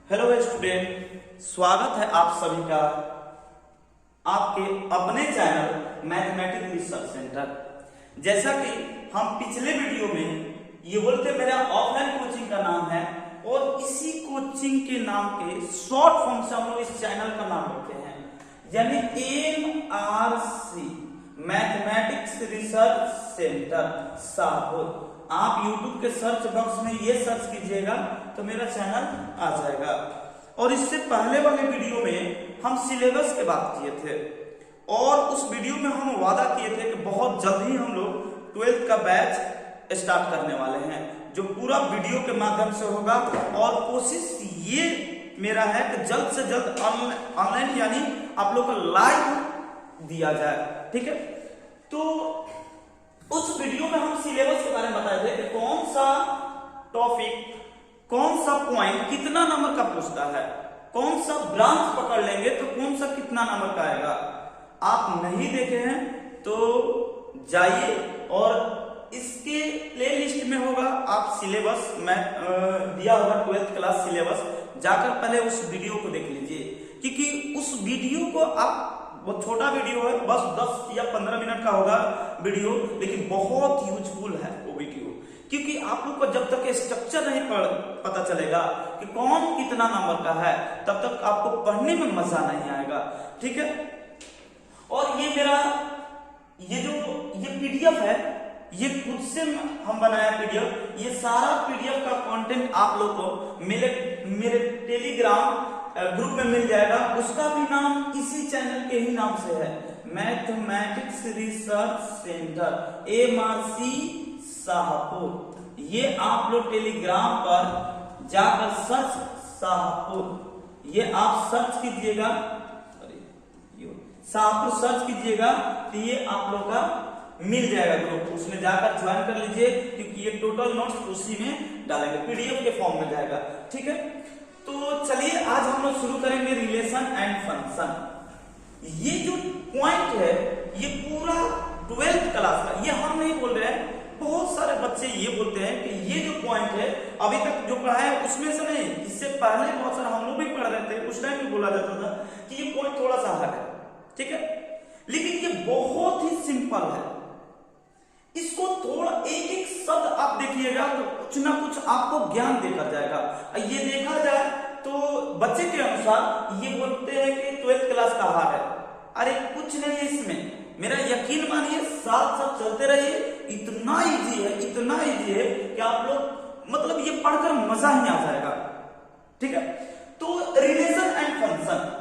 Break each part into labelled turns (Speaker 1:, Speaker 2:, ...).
Speaker 1: Hello student, स्वागत है आप सभी का आपके अपने चैनल मैथमेटिक्स रिसर्च सेंटर। जैसा कि हम पिछले वीडियो में ये बोलते मेरा ऑफलाइन कोचिंग का नाम है और इसी कोचिंग के नाम के शॉर्ट फॉर्म से हम लोग इस चैनल का नाम रखे हैं, यानी MRC mathematics research centre Shahpur. आप YouTube के सर्च बॉक्स में ये सर्च कीजिएगा तो मेरा चैनल आ जाएगा। और इससे पहले वाले वीडियो में हम सिलेबस की बात किए थे और उस वीडियो में हम वादा किए थे कि बहुत जल्द ही हम लोग 12th का बैच स्टार्ट करने वाले हैं, जो पूरा वीडियो के माध्यम से होगा। और कोशिश ये मेरा है कि जल्द से जल्द ऑनलाइन यानी आप लोग को लाइव दिया जाए, ठीक है। तो उस वीडियो में हम सिलेबस के बारे में बताए थे कि कौन सा टॉपिक, कौन सा पॉइंट कितना नंबर का पूछता है, कौन सा ब्रांच पकड़ लेंगे तो कौन सा कितना नंबर का आएगा। आप नहीं देखे हैं तो जाइए और इसके प्लेलिस्ट में होगा, आप सिलेबस में दिया होगा 12th क्लास सिलेबस, जाकर पहले उस वीडियो को देख लीजिए, क्योंकि उस वीडियो को आप, वो छोटा वीडियो है, बस 10 या 15 मिनट का होगा वीडियो, लेकिन बहुत यूजफुल है वो वीडियो, क्योंकि आप लोग को जब तक स्ट्रक्चर नहीं पता चलेगा कि कौन कितना नंबर का है, तब तक आपको पढ़ने में मजा नहीं आएगा, ठीक है। और ये मेरा ये पीडीएफ है, ये खुद से हम बनाया पीडीएफ। ये सारा पीडीएफ का कंटेंट आप लोग को मेरे टेलीग्राम ग्रुप में मिल जाएगा। उसका भी नाम इसी चैनल के ही नाम से है, mathematics research centre MRC Shahpur. ये आप लोग टेलीग्राम पर जाकर सर्च शाहपुर, ये आप सर्च कीजिएगा, शाहपुर सर्च कीजिएगा तो ये आप लोग का मिल जाएगा ग्रुप, उसमें जाकर ज्वाइन कर लीजिए, क्योंकि ये टोटल नोट्स उसी में डालेंगे, पीडीएफ के फॉर्म में जाएगा, ठीक है। तो चलिए आज हम लोग शुरू करेंगे रिलेशन एंड फंक्शन। ये जो पॉइंट है ये पूरा 12th क्लास का, ये हम नहीं बोल रहे हैं, बहुत सारे बच्चे ये बोलते हैं कि ये जो पॉइंट है अभी तक जो पढ़ा है उसमें से नहीं, इससे पहले बहुत सारे हम लोग भी पढ़ रहे थे, उस टाइम भी बोला जाता था कि ये पॉइंट थोड़ा सा हार्ड है, ठीक है, लेकिन ये बहुत ही सिंपल है। इसको थोड़ा एक एक शब्द आप देखिएगा तो कुछ ना कुछ आपको ज्ञान देकर जाएगा। ये देखा जाए तो बच्चे के अनुसार ये बोलते हैं कि 12th क्लास का हार्ड है, अरे कुछ नहीं है इसमें, मेरा यकीन मानिए, साथ साथ चलते रहिए, इतना इजी है, इतना इजी है कि आप लोग मतलब ये पढ़कर मजा ही आ जाएगा, ठीक है। तो रिलेशन एंड फंक्शन,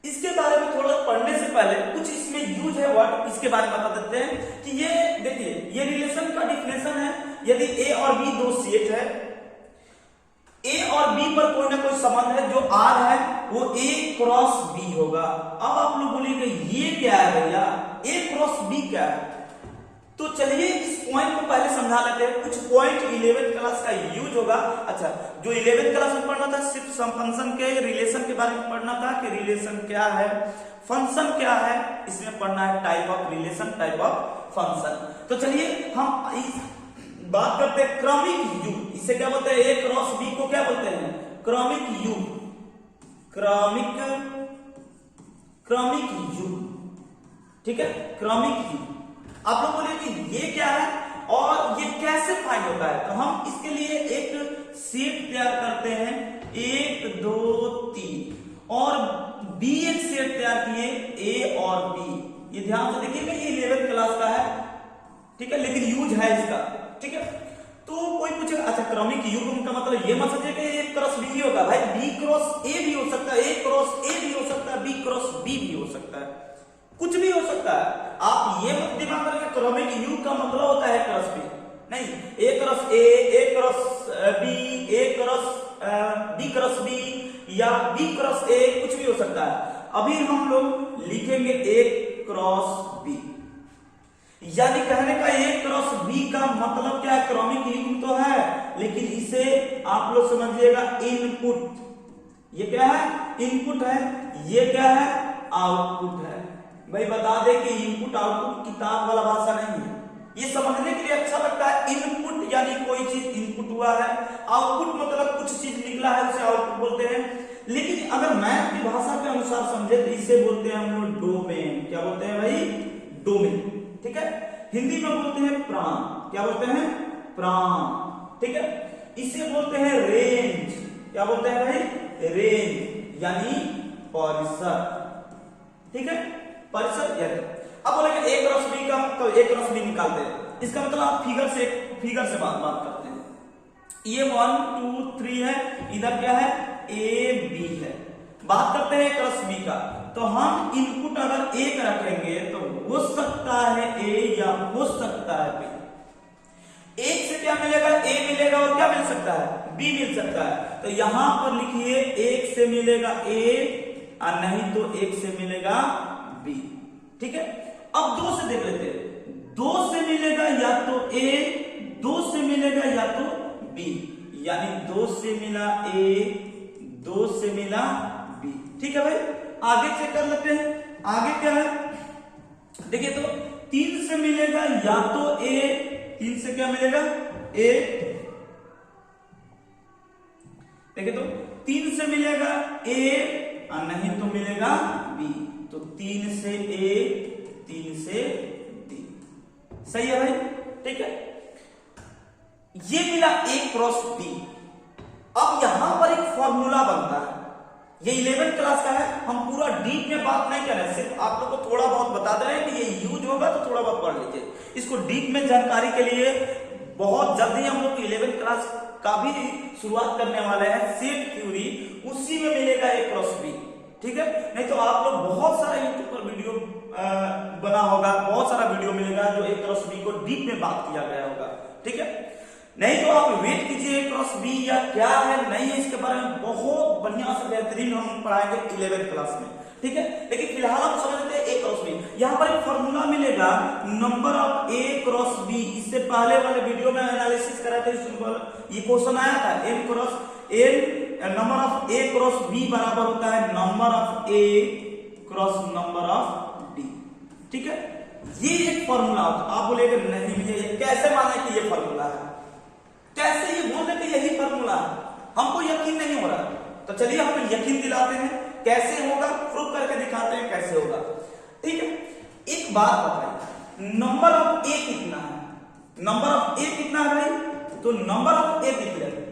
Speaker 1: इसके बारे में थोड़ा पढ़ने से पहले कुछ इसमें यूज है वर्ड, इसके बारे में बता देते हैं कि ये देखिए, ये रिलेशन का डिफिनेशन है, यदि ए और बी दो सेट है, ए और बी पर कोई ना कोई संबंध है, जो आर है वो ए क्रॉस बी होगा। अब आप लोग बोलिए ये क्या है भैया, ए क्रॉस बी क्या है, तो चलिए इस पॉइंट को पहले समझा लेते हैं। कुछ पॉइंट 11th क्लास का यूज होगा। अच्छा, जो 11th क्लास में पढ़ना था सिर्फ फंक्शन के रिलेशन के बारे में पढ़ना था कि रिलेशन क्या है, फंक्शन क्या है, इसमें पढ़ना है type of relation, type of function. तो चलिए हम बात करते हैं क्रमिक युग, इसे क्या बोलते हैं, ए क्रॉस बी को क्या बोलते हैं, क्रमिक युग, क्रमिक युग, ठीक है, क्रमिक युग। आप लोग बोलिए कि ये क्या है और ये कैसे फाइंड होता है, तो हम इसके लिए एक सेट तैयार करते हैं, 1 2 3, और बी एक सेट तैयार किए, ए और बी। ये ध्यान से देखिएगा, ये 11th क्लास का है, ठीक है, लेकिन यूज है इसका, ठीक है। तो कोई पूछेगा अच्छा क्रमिक युग का मतलब ये मत समझिए कि ए क्रॉस बी होगा, भाई बी क्रॉस ए भी हो सकता है, ए क्रॉस ए भी हो सकता है, बी क्रॉस बी भी हो सकता है, कुछ भी हो सकता है। आप ये मत दिमाग करेंगे क्रमिक युग का मतलब होता है क्रॉस बी, नहीं, A cross A cross B, A cross B cross B, या बी क्रॉस ए, कुछ भी हो सकता है। अभी हम लोग लिखेंगे ए क्रॉस बी, यानी कहने का ए क्रॉस बी का मतलब क्या है, क्रमिक युग तो है, लेकिन इसे आप लोग समझिएगा इनपुट, ये क्या है, इनपुट है, ये क्या है, आउटपुट है। भाई बता दे कि इनपुट आउटपुट किताब वाला भाषा नहीं है, ये समझने के लिए अच्छा लगता है। इनपुट यानी कोई चीज इनपुट हुआ है, आउटपुट मतलब कुछ चीज निकला है उसे आउटपुट बोलते हैं। लेकिन अगर मैथ की भाषा के अनुसार समझे तो इसे बोलते हैं हम लोग डोमेन। क्या बोलते हैं भाई? डोमेन। ठीक है, हिंदी में बोलते हैं प्राण। क्या बोलते हैं? प्राण। ठीक है, इसे बोलते हैं रेंज। क्या बोलते हैं भाई? रेंज यानी परिसर। ठीक है, परिसर। यानी अब बोलेंगे a क्रॉस b का तो a क्रॉस b निकालते हैं, इसका मतलब आप फिगर से बात करते हैं। ये 1 2 3 है, इधर क्या है? a b है। बात करते हैं a क्रॉस b का, तो हम इनपुट अगर एक रखेंगे तो हो सकता है a या हो सकता है b। एक से क्या मिलेगा? a मिलेगा और क्या मिल सकता है? b मिल सकता है। तो यहां पर लिखिए एक से मिलेगा a और नहीं तो एक से मिलेगा b। ठीक है, अब दो से देख लेते हैं। दो से मिलेगा या तो a, दो से मिलेगा या तो b, यानी दो से मिला a, दो से मिला b। ठीक है भाई, आगे चेक कर लेते हैं। आगे क्या है? देखिए तो तीन से मिलेगा या तो a, तीन से क्या मिलेगा? a। देखिए तो तीन से मिलेगा a और नहीं तो मिलेगा b। तो तीन से a, तीन से d। सही है भाई? ठीक है, ये मिला a क्रॉस b। अब यहां पर एक फॉर्मूला बनता है, ये 11th क्लास का है, हम पूरा डीप में बात नहीं कर रहे, सिर्फ आप लोग को थोड़ा बहुत बता दे रहे हैं कि ये यूज होगा तो थोड़ा बहुत पढ़ लीजिए। इसको डीप में जानकारी के लिए बहुत जल्दी हम लोग 11th क्लास का भी शुरुआत करने वाले हैं। सेट थ्योरी उसी में मिलेगा a क्रॉस b। ठीक है, नहीं तो आप लोग बहुत सारा यूट्यूब पर वीडियो बना होगा, बहुत सारा वीडियो मिलेगा जो a क्रॉस b को डीप में बात किया गया होगा। ठीक है, नहीं तो आप वेट कीजिए a क्रॉस b या क्या है नहीं है, इसके बारे में बहुत बढ़िया से बेहतरीन हम पढ़ाएंगे 11th क्लास में। ठीक है, लेकिन फिलहाल हम समझ लेते हैं a क्रॉस b। यहां पर एक फॉर्मूला मिलेगा number of a cross b। इससे पहले वाले वीडियो में एनालिसिस करा था, ये क्वेश्चन आया था n cross n, number of a cross b बराबर होता है number of a cross number of d। ठीक है, ये एक फॉर्मूला होता है। आप बोलेंगे नहीं मुझे कैसे माने कि ये फॉर्मूला है, कैसे ये बोल रहे कि यही फॉर्मूला है, हमको यकीन नहीं हो रहा। तो चलिए हम यकीन दिलाते हैं, कैसे होगा प्रूव करके दिखाते हैं कैसे होगा। ठीक है, एक बात बताइए, नंबर ऑफ a कितना है? नंबर ऑफ a कितना है भाई? तो नंबर ऑफ a लिख लेते।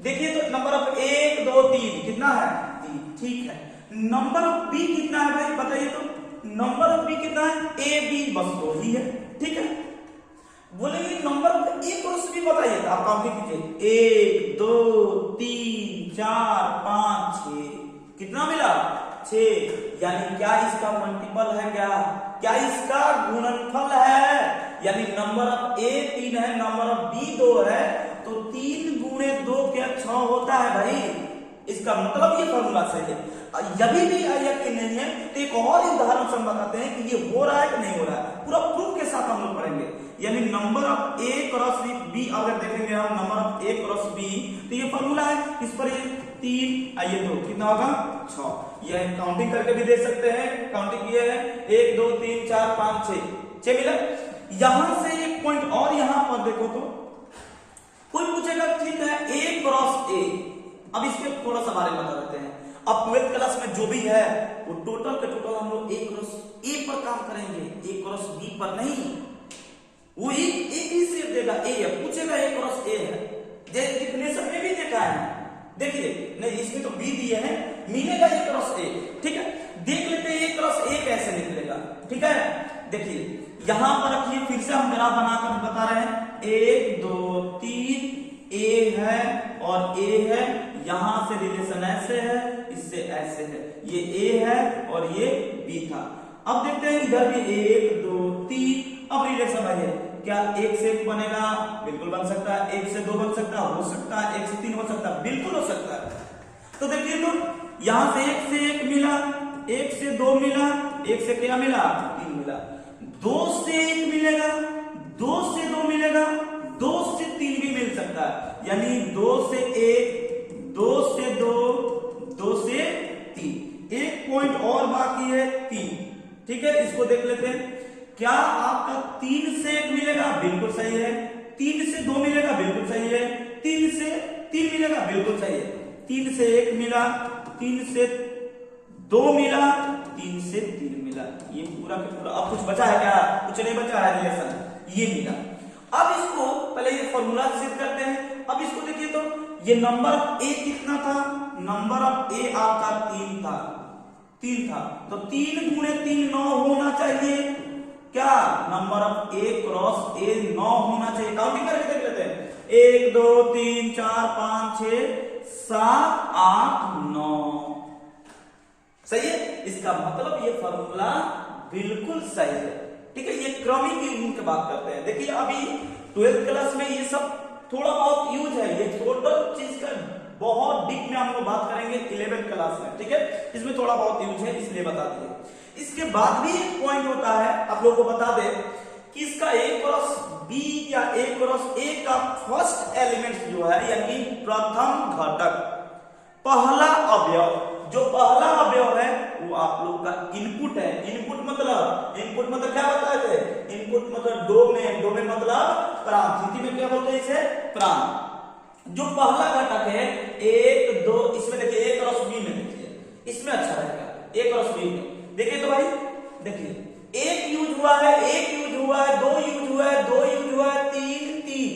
Speaker 1: देखिए तो नंबर ऑफ 1 2 3 कितना है? 3। ठीक है, नंबर ऑफ b कितना है भाई बताइए तो? नंबर ऑफ b कितना है? a b, बस दो ही है। ठीक है, बोलेंगे number of a cross b बताइए, तो आप काउंटिंग कीजिए 1 2 3 4 5 6। कितना मिला? 6। यानी क्या इसका मल्टीपल है? क्या इसका गुणनफल है? यानी नंबर ऑफ a 3 है, नंबर ऑफ b 2 है, तो 3 गुणे 2 क्या 6 होता है भाई। इसका मतलब ये फॉर्मूला सही है। यदि भी यकीन नहीं है तो एक और उदाहरण से हम बताते हैं कि ये हो रहा है कि नहीं हो रहा है, पूरा प्रूफ के साथ हम लोग पढ़ेंगे। यानी number of a cross b अगर देखेंगे हम number of a cross b, तो ये फॉर्मूला है, इस पर ये 3 आइए 2 कितना होगा? 6। ये काउंटिंग करके भी देख सकते हैं, काउंटिंग ये है 1 2 3 4 5 6 मिला। यहां से एक पॉइंट और यहां पर देखो तो कोई पूछेगा ठीक है a क्रॉस a, अब इसके थोड़ा सा बारे में बता देते हैं। अब 12th क्लास में जो भी है वो टोटल के टोटल हम लोग a क्रॉस a पर काम करेंगे, a क्रॉस b पर नहीं। वो एक ही से देगा a है, पूछेगा a क्रॉस a है, जैसे डिफिनेशन में भी देखा है। देखिए नहीं इसमें तो b दिए हैं, मिलेगा a क्रॉस a। ठीक है, देख लेते हैं a क्रॉस a कैसे निकलेगा। ठीक है, देखिए यहां पर रखिए, फिर से हम ग्राफ बनाकर बता रहे हैं। 1 2 3 a है और a है, यहां से रिलेशन ऐसे है, इससे ऐसे है, ये a है और ये b था। अब देखते हैं इधर भी 1 2 3, अब रिलेशन है क्या 1 से 1 बनेगा? बिल्कुल बन सकता है। 1 से 2 बन सकता है, हो सकता है। 1 से 3 हो सकता है, बिल्कुल हो सकता है। तो देखिए तो यहां से 1 से 1 मिला, 1 से 2 मिला, 1 से क्या मिला? 3 मिला। 2 से 1 मिलेगा, 2 से 2 मिलेगा, 2 से 3 भी मिल सकता है। यानी 2 से 1, 2 से 2, 2 से 3। एक पॉइंट और बाकी है 3। ठीक है, इसको देख लेते हैं। क्या आपका 3 से 1 मिलेगा? बिल्कुल सही है। 3 से 2 मिलेगा? बिल्कुल सही है। 3 मिलेगा, बिल्कुल सही है। 3 से 1 मिला, 3 से 2 मिला, 3 से 3 मिला, ये पूरा का पूरा। अब कुछ बचा है क्या? कुछ नहीं बचा है, रिलेशन ये मिला। अब इसको पहले ये फॉर्मूला सिद्ध करते हैं। अब इसको देखिए तो ये नंबर ए कितना था? नंबर ऑफ ए आपका 3 था, 3 था, तो 3 गुणे 3 9 होना चाहिए। क्या? नंबर ऑफ ए क्रॉस ए 9 होना चाहिए। काउंटिंग करके देख लेते हैं, 1 2 3 4 5 6 7 8 9। सही है। इसका मतलब ये फॉर्मूला बिल्कुल सही है। ठीक है, ये क्रमिक युग्म की बात करते हैं। देखिए अभी 12th क्लास में ये सब थोड़ा बहुत यूज है, ये टोटल चीज का बहुत डीप में हम लोग बात करेंगे 11th क्लास में। ठीक है, इसमें थोड़ा बहुत यूज है इसलिए बता दिए। इसके बाद भी एक पॉइंट होता है, आप लोग को बता दे कि इसका ए क्रॉस बी या ए क्रॉस ए का फर्स्ट एलिमेंट जो है यानी प्रथम घटक, पहला अवयव, जो पहला अवयव है वो आप लोग का इनपुट है। इनपुट मतलब क्या बताए थे? इनपुट मतलब डोमेन, डोमेन मतलब प्रांत, हिंदी में क्या बोलते हैं इसे? प्रांत। जो पहला घटक है 1 2, इसमें देखिए ए क्रॉस बी में, देखिए इसमें अच्छा रहेगा, ए क्रॉस बी में। देखिए तो भाई देखिए 1 यूज हुआ है, 1 यूज हुआ है, 2 यूज हुआ है, 2 यूज हुआ है, 3 3।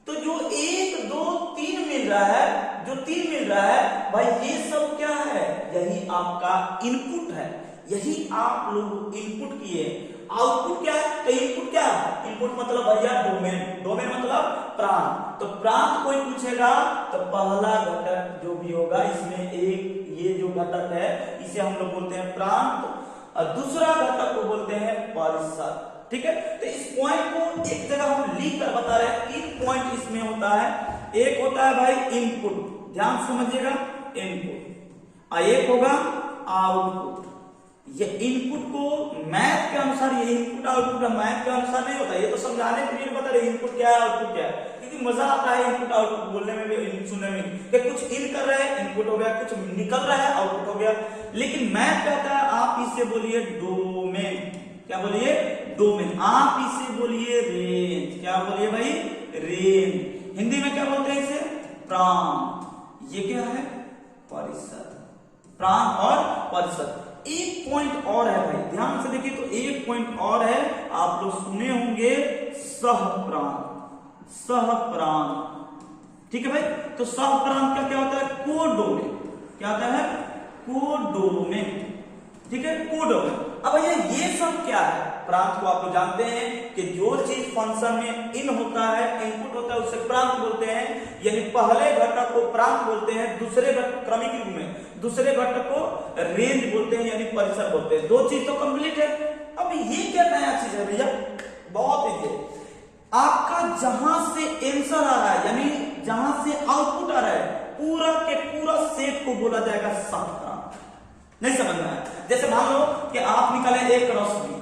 Speaker 1: तो जो 1 2 3 मिल रहा है, जो 3 मिल रहा है भाई, ये सब क्या है? यही आपका इनपुट है, यही आप लोग इनपुट किए। आउटपुट क्या है? तो इनपुट क्या? इनपुट मतलब भैया डोमेन, डोमेन मतलब प्रांत। तो प्रांत कोई पूछेगा तो पहला घटक जो भी होगा इसमें एक ये जो घटक है इसे हम लोग बोलते हैं प्रांत, और दूसरा घटक को बोलते हैं परिसर। ठीक है, तो इस पॉइंट को एक जगह हम लिख कर बता रहे हैं। 3 पॉइंट इसमें होता है। एक होता है भाई इनपुट, ध्यान समझिएगा, इनपुट, और एक होगा आउटपुट। ये इनपुट को मैथ के अनुसार, ये इनपुट आउटपुट मैथ के अनुसार नहीं होता, ये तो समझाने के लिए बता रहे इनपुट क्या है आउटपुट क्या है, क्योंकि मजा आता है इनपुट आउटपुट बोलने में भी, सुनने में कि कुछ इन कर रहे हैं इनपुट हो गया, कुछ निकल रहा है आउटपुट हो गया। लेकिन मैथ कहता है आप इसे बोलिए डोमेन। क्या बोलिए? डोमेन। आप इसे बोलिए रेंज। क्या बोलिए भाई? रेंज। हिंदी में क्या बोलते हैं इसे? प्रांत। ये क्या है? परिसर। प्रांत और परिसर। एक पॉइंट और है भाई, ध्यान से देखिए तो एक पॉइंट और है, आप लोग सुने होंगे सहप्रांत, सहप्रांत। ठीक है भाई, तो सहप्रांत का क्या होता है? कोडोमेन। क्या होता है? कोडोमेन। ठीक है, कोडोमेन। अब भैया ये सब क्या है? प्रांत को आप लोग जानते हैं कि जो चीज फंक्शन में इन होता है, इनपुट होता है, उसे प्रांत बोलते हैं। यानी पहले घटक को प्रांत बोलते हैं, दूसरे घटक क्रमिक रूप में दूसरे घटक को रेंज बोलते हैं यानी परिसर बोलते हैं। 2 चीज तो कंप्लीट है। अब ये क्या नया चीज है भैया? बहुत इजी है। आपका जहां से आंसर आ रहा है यानी जहां से आउटपुट आ रहा है, पूरा के पूरा सेट को बोला जाएगा सहप्रांत। नहीं समझना है? जैसे मान लो कि आप निकाले ए क्रॉस बी,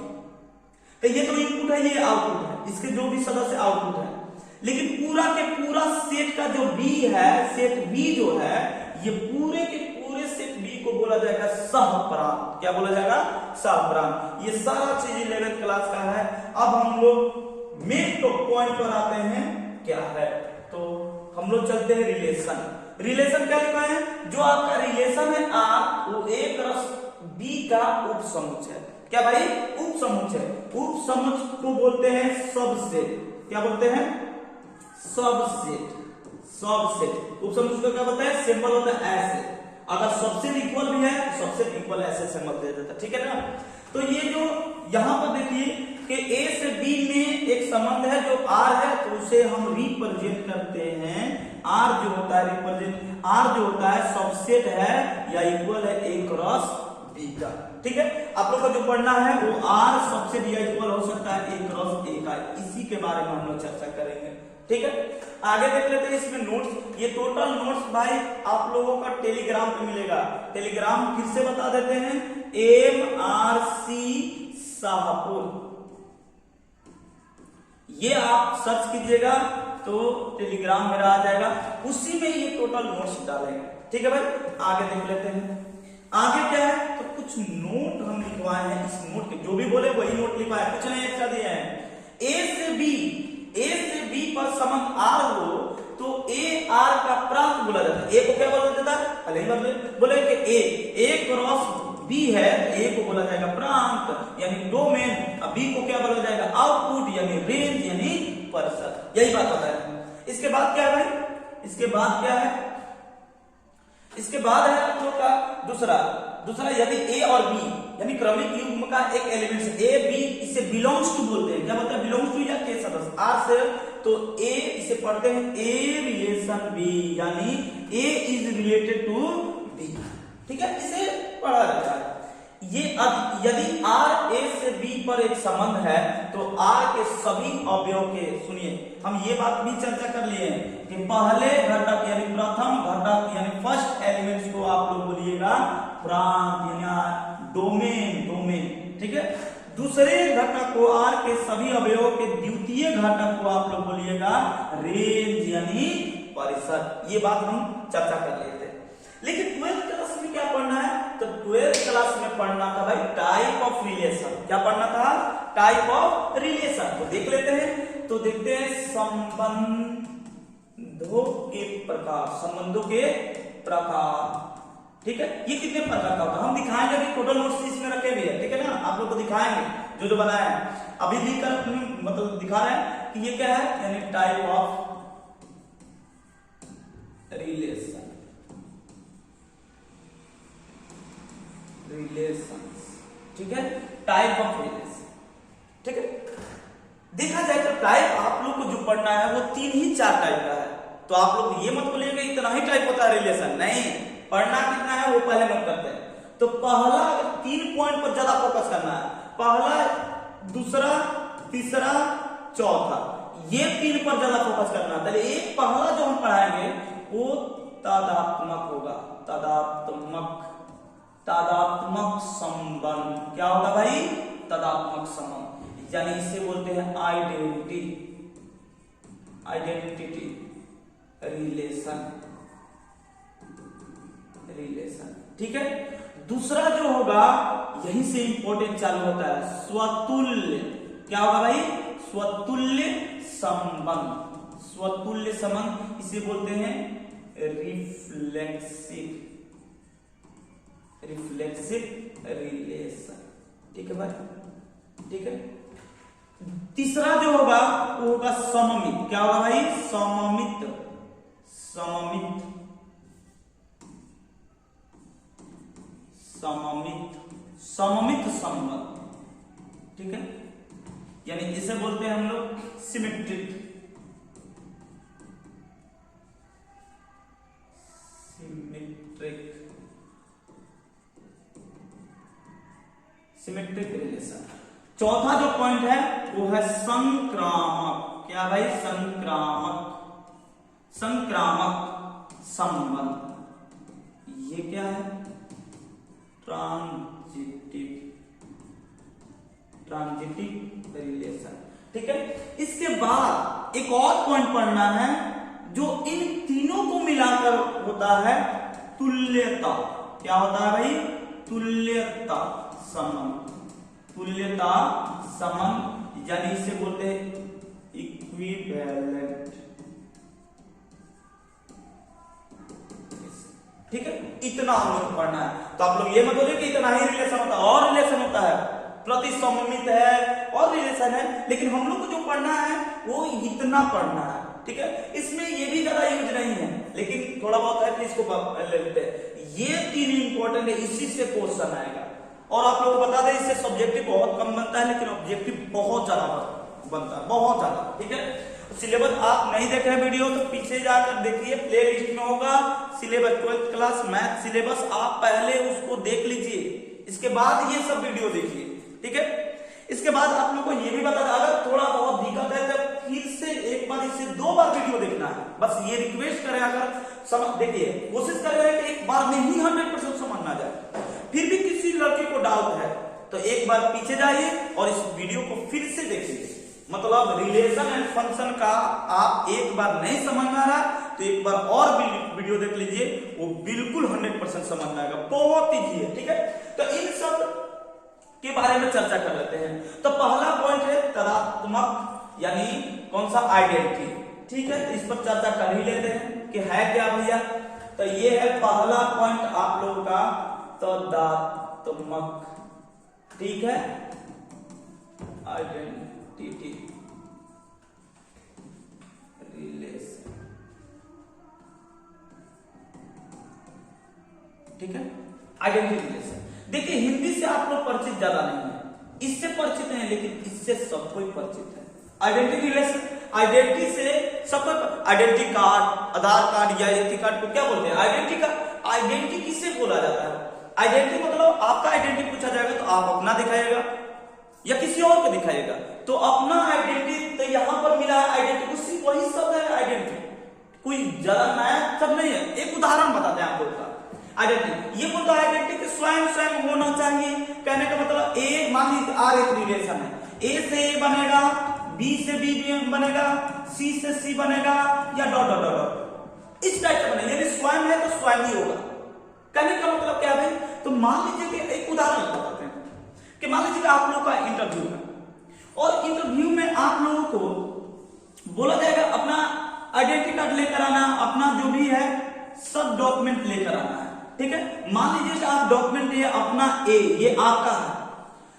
Speaker 1: तो ये तो इनपुट है, ये आउटपुट है, इसके जो भी सदस्य आउटपुट है। लेकिन पूरा के पूरा सेट का जो बी है, सेट बी जो है, ये पूरे के पूरे सेट बी को बोला जाएगा सहप्रांत। क्या बोला जाएगा? सहप्रांत। ये सारा चीज 11th क्लास का है। अब हम लोग मेन तो पॉइंट पर आते हैं, क्या है? तो हम लोग चलते हैं रिलेशन। रिलेशन क्या लिखा है? जो आपका रिलेशन है आप, वो ए क्रॉस बी का उपसमुच्चय है। क्या भाई? उपसमुच्चय। उपसमुच्चय को बोलते हैं सबसेट। क्या बोलते हैं? सबसेट। सबसेट। उपसमुच्चय को क्या बोलते हैं? सिंबल होता है ऐसे। अगर सबसेट इक्वल भी है तो सबसेट इक्वल ऐसे सिंबल दे देता है। ठीक है ना? तो ये जो यहां पर देखिए कि ए से बी में एक संबंध है जो आर है, तो उसे हम रिप्रेजेंट करते हैं। आर जो होता है रिप्रेजेंट, आर जो होता है सबसेट है या इक्वल है ए क्रॉस बी का। ठीक है, आप लोग को जो पढ़ना है वो आर सबसेट या इक्वल हो सकता है ए क्रॉस ए का। इसी के बारे में हम लोग चर्चा करेंगे। ठीक है, आगे देख लेते हैं इसमें नोट्स। ये टोटल नोट्स भाई आप लोगों का टेलीग्राम पे मिलेगा। टेलीग्राम फिर से बता देते हैं, MRC शाहपुर, ये आप सर्च कीजिएगा तो टेलीग्राम मेरा आ जाएगा, उसी में ये टोटल नोट्स डालेंगे। ठीक है भाई, आगे देख लेते हैं। आगे क्या है? तो कुछ नोट हम लिखवाए हैं। इस नोट के जो भी बोले वही नोट लिखवाए, कुछ नहीं एक्स्ट्रा दिए हैं। ए से बी पर संबंध आर हो तो तो ए आर का प्रांत बोला जाता है। ए को क्या बोला जाता है, पहले ही बोले कि ए क्रॉस बी है, ए को बोला जाएगा प्रांत यानी डोमेन, अब बी को क्या बोला जाएगा, आउटपुट यानी रेंज यानी परिसर। यही बात होता है। इसके बाद क्या है भाई, इसके बाद क्या है, इसके बाद है आप लोग का दूसरा यदि ए और बी यानी क्रमिक युग्म का एक एलिमेंट ए बी, इसे बिलोंग्स टू बोलते हैं। क्या बोलते हैं, बिलोंग्स टू या के सदस्य आर से, तो ए इसे पढ़ते हैं ए रिलेशन बी यानी ए इज रिलेटेड टू बी। ठीक है, इसे पढ़ा जाता है। ये यदि आर ए से बी पर एक संबंध है तो आर के सभी अवयव के, सुनिए हम ये बात भी चर्चा कर लिए हैं कि पहले घटक यानी प्रथम घटक यानी फर्स्ट एलिमेंट्स को आप लोग बोलिएगा प्रांत यानी डोमेन। ठीक है, दूसरे घटक को आर के सभी अवयवों के द्वितीय घटक को आप लोग बोलिएगा रेंज यानी परिसर। ये बात हम चर्चा कर लिए थे। लेकिन 12th क्लास में क्या पढ़ना है, तो 12th क्लास में पढ़ना था भाई टाइप ऑफ रिलेशन। क्या पढ़ना था, टाइप ऑफ रिलेशन। तो देख लेते हैं, तो देखते हैं संबंधों के प्रकार। ठीक है, ये कितने प्रकार का होता है हम दिखाएंगे, अभी टोटल नोट्स इसमें रखे भी है। ठीक है ना, आप लोग को दिखाएंगे जो बनाया है अभी लिखकर, मतलब दिखा रहे हैं कि ये क्या है, यानी टाइप ऑफ रिलेशन। ठीक है, टाइप ऑफ रिलेशन। ठीक है, देखा जाए तो टाइप आप लोग को जो पढ़ना है वो 3 ही 4 टाइप का है। तो आप लोग ये मत बोलिएगा इतना ही टाइप होता है रिलेशन, नहीं, पढ़ना कितना है वो पहले मत करते हैं। तो पहला 3 पॉइंट पर ज्यादा फोकस करना है, पहला, दूसरा, तीसरा, चौथा, ये 3 पर ज्यादा फोकस करना है। पहले एक पहला जो हम पढ़ाएंगे वो तादात्मक होगा, तादात्मक संबंध। क्या होगा भाई, तादात्मक संबंध, यानी इसे बोलते हैं आइडेंटिटी रिलेशन। ठीक है, दूसरा जो होगा यहीं से इंपॉर्टेंट चालू होता है, स्वतुल्य। क्या होगा भाई, स्वतुल्य संबंध। स्वतुल्य संबंध इसे बोलते हैं रिफ्लेक्सिव रिलेशन। ठीक है भाई, ठीक है। तीसरा जो होगा वो होगा सममित। क्या होगा भाई, सममित संबंध। ठीक है, यानी इसे बोलते हैं हम लोग सिमेट्रिक रिलेशन। चौथा जो पॉइंट है वो है संक्रामक। क्या भाई, संक्रामक संबंध। ये क्या है, ट्रांजिटिव रिलेशन। ठीक है, इसके बाद एक और पॉइंट पढ़ना है जो इन तीनों को मिलाकर होता है तुल्यता। क्या होता है भाई, तुल्यता संबंध, यानी इसे बोलते हैं इक्विवेलेंट। ठीक है, इतना हम लोग पढ़ना है। तो आप लोग ये मत बोलिए कि इतना ही रिलेशन होता है, और रिलेशन होता है, प्रति सममित है और रिलेशन है, लेकिन हम लोग को जो पढ़ना है वो इतना पढ़ना है। ठीक है, इसमें ये भी ज्यादा यूज नहीं है, लेकिन थोड़ा बहुत है, इसको ले लेते हैं। ये 3 इंपॉर्टेंट है, इसी से क्वेश्चन आएगा। और आप लोग को बता दें इससे सब्जेक्टिव बहुत कम बनता है, लेकिन ऑब्जेक्टिव बहुत ज्यादा बनता है, बहुत ज्यादा। ठीक है, सिलेबस आप नहीं देख रहे वीडियो तो पीछे जाकर देखिए, प्ले लिस्ट में होगा syllabus, 12th class math syllabus, आप पहले उसको देख लीजिए, इसके बाद ये सब वीडियो देखिए। ठीक है, इसके बाद आप लोग को ये भी बता, अगर थोड़ा बहुत दिक्कत है तो फिर से एक बार इसे 2 बार वीडियो देखना है, बस ये रिक्वेस्ट करें। अगर समझ देखिए, कोशिश करें कि एक बार में ही 100% समझ ना जाए। फिर भी किसी लड़के को डाउट है तो एक बार पीछे जाइए और इस वीडियो को फिर से देखिए। मतलब रिलेशन एंड फंक्शन का आप एक बार नहीं समझ में आ रहा तो एक बार और वीडियो देख लीजिए, वो बिल्कुल 100% समझ में आएगा, बहुत ईजी है। ठीक है, तो इन सब के बारे में चर्चा कर लेते हैं। तो पहला पॉइंट है तदात्मक, यानी कौन सा, आइडेंटिटी। ठीक है, इस पर चर्चा कर ही लेते हैं कि है क्या भैया। तो ये है पहला पॉइंट आप लोगों का तदात्मक, ठीक है, आइडेंटिटी रिलेशन, ठीक है, आइडेंटिटी रिलेशन। देखिए हिंदी से आप लोग परिचित ज्यादा नहीं है, इससे परिचित नहीं, लेकिन इससे सब कोई परिचित है। आइडेंटिटी रिलेशन, आइडेंटिटी से सबको, आइडेंटिटी कार्ड, आधार कार्ड या एथी कार्ड को क्या बोलते हैं? Identity card. आइडेंटिटी किसे बोला जाता है? आइडेंटिटी मतलब आपका आइडेंटिटी पूछा जाएगा तो आप अपना दिखाएगा या किसी और को दिखाएगा, तो अपना आइडेंटिटी, तो यहां पर मिला है आइडेंटिटी, उसी वही शब्द है आइडेंटिटी, कोई ज्यादा नया शब्द नहीं है। एक उदाहरण बताते हैं आप लोग का। आइडेंटिटी ये बोलता है आइडेंटिटी स्वयं स्वयं होना चाहिए, कहने का मतलब ए, मान लीजिए आर एक रिलेशन है, ए से ए बनेगा, बी से बी बनेगा, सी से सी बनेगा, या डॉट डॉट डॉट इस टाइप का बनेगा, यदि स्वयं है तो स्वयं ही होगा। कहने का मतलब क्या है? तो मान लीजिए कि एक उदाहरण बताते हैं कि मान लीजिए कि आप लोगों का इंटरव्यू है और इंटरव्यू में आप लोगों को बोला जाएगा अपना आइडेंटिटी कार्ड लेकर आना, अपना जो भी है सब डॉक्यूमेंट लेकर आना है, ठीक है। मान लीजिए कि आप डॉक्यूमेंट ये अपना ए, ये आपका है,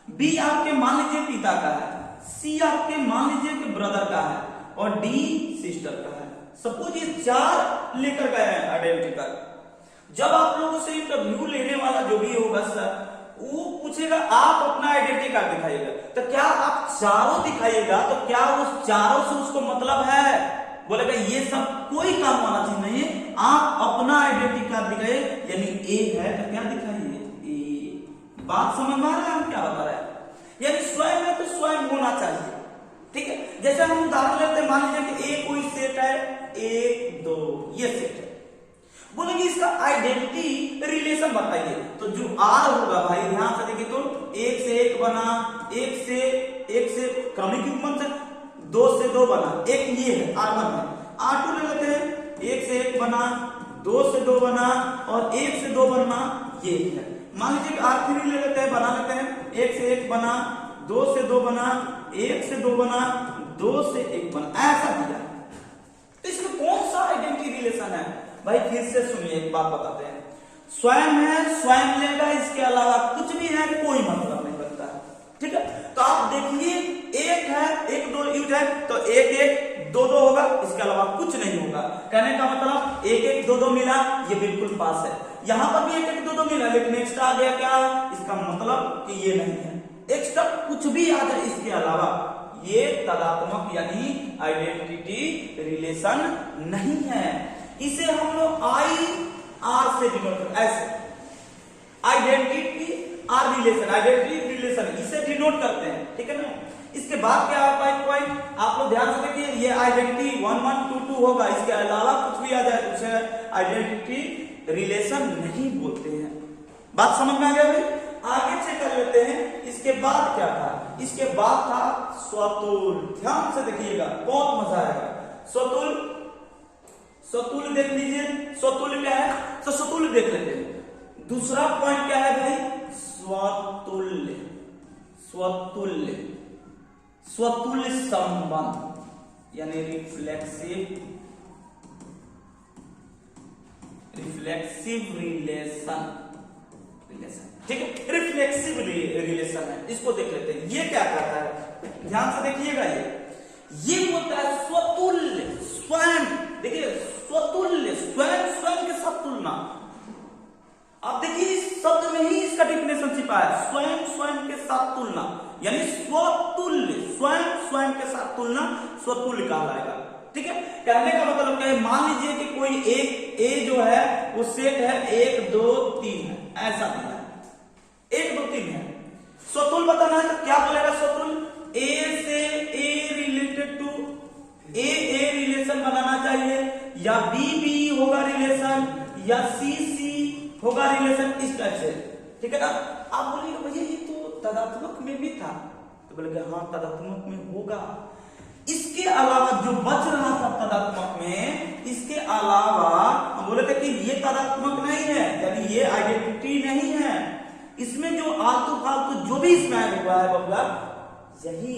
Speaker 1: बी आपके मान लीजिए पिता का है, सी आपके मान लीजिए कि ब्रदर का है, और डी सिस्टर का है। सपोज ये 4 लेकर गए हैं आइडेंटिटी कार्ड। जब आप लोगों से इंटरव्यू लेने वाला जो भी होगा सर, वो पूछेगा आप अपना आइडेंटिटी कार्ड दिखाइएगा, तो क्या आप चारों दिखाइएगा, तो क्या उस चारों से उसको मतलब है? बोलेगा ये सब कोई काम वाला चीज नहीं है, आप अपना आइडेंटिटी कार्ड दिखाइए, यानी ए है तो क्या दिखाइए? ए। बात समझ में आ रहा है हम क्या बता रहे हैं? यानी स्वयं है तो स्वयं होना चाहिए, ठीक है। जैसे हम उदाहरण लेते हैं, मान लीजिए कि ए कोई सेट है, 1 2 ये सेट है, बोलेंगे इसका आइडेंटिटी रिलेशन बताइए, तो जो आर होगा भाई ध्यान से देखिए, तो 1 से 1 बना, 1 से क्रमिक युग्मन से 2 से 2 बना, एक ये है R1 है, R2 ले लेते हैं, 1 से 1 बना, 2 से 2 बना, और 1 से 2 बनना ये है। मान लीजिए कि R3 ले लेते हैं, बना लेते हैं, 1 से 1 बना, 2 से 2 बना, 1 से 2 बना, 2 से 1 बना, ऐसा दिया। तो इसमें कौन सा आइडेंटिटी रिलेशन है भाई? फिर से सुनिए, एक बात बताते हैं, स्वयं है स्वयं लेगा, इसके अलावा कुछ भी है कोई मतलब नहीं बनता है, ठीक है। तो आप देखिए एक है, 1 2 यूज है, तो 1 1 2 2 होगा, इसके अलावा कुछ नहीं होगा। कहने का मतलब 1 1 2 2 मिला, ये बिल्कुल पास है। यहां पर भी 1 1 2 2 मिला, लेकिन एक्स्ट्रा आ गया क्या? इसका मतलब कि ये नहीं है, एक्स्ट्रा कुछ भी आ जाए इसके अलावा, ये तदात्मक यानी आइडेंटिटी रिलेशन नहीं है। इसे हम लोग आई आर से डिनोट करते हैं, ऐसे identity R relation, identity relation इसे डिनोट करते हैं, ठीक है ना। इसके बाद क्या होगा? एक पॉइंट आप लोग ध्यान से देखिए, ये आइडेंटिटी 1 1 2 2 होगा, इसके अलावा कुछ भी आ जाए तो उसे आइडेंटिटी रिलेशन नहीं बोलते हैं। बात समझ में आ गया भाई? आगे चेक कर लेते हैं, इसके बाद क्या था? इसके बाद था स्वतुल। ध्यान से देखिएगा, बहुत मजा आएगा। स्वतुल, स्वतुल देख लीजिए, स्वतुल क्या है? तो स्वतुल देख लेते हैं। दूसरा पॉइंट क्या है भाई? स्वतुल्य, स्वतुल्य, स्वतुल्य संबंध यानी रिफ्लेक्सिव रिलेशन, ठीक है, रिफ्लेक्सिव रिलेशन है, इसको देख लेते हैं। ये क्या करता है? ध्यान से देखिएगा, ये बोलता है स्वतुल्य, स्वयं। देखिए स्वतुल्य, स्वयं स्वयं के साथ तुलना। आप देखिए इस शब्द में ही इसका डेफिनेशन छिपा है, स्वयं स्वयं के साथ तुलना, यानी स्वतुल्य, स्वयं स्वयं के साथ तुलना स्वतुल्य कहलाएगा, ठीक है। कहने का मतलब क्या है? मान लीजिए कि कोई एक ए जो है वो सेट है 1 2 3 है, ऐसा दिया है, 1 2 3 है। स्वतुल बताना है तो क्या बोलेगा? स्वतुल ए से ए रिलेटेड टू ए रिलेशन बनाना चाहिए, या बी होगा रिलेशन, या सी होगा रिलेशन, इस टाइप से, ठीक है ना। आप बोलेंगे भैया ये तो तदात्मक में भी था, तो बोलेंगे हाँ तदात्मक में होगा। इसके अलावा जो बच रहा था तदात्मक में, इसके अलावा हम बोले थे कि ये तदात्मक नहीं है, यानी ये आइडेंटिटी नहीं है। इसमें जो आलतू फालतू जो भी इसमें हुआ है बबुआ, यही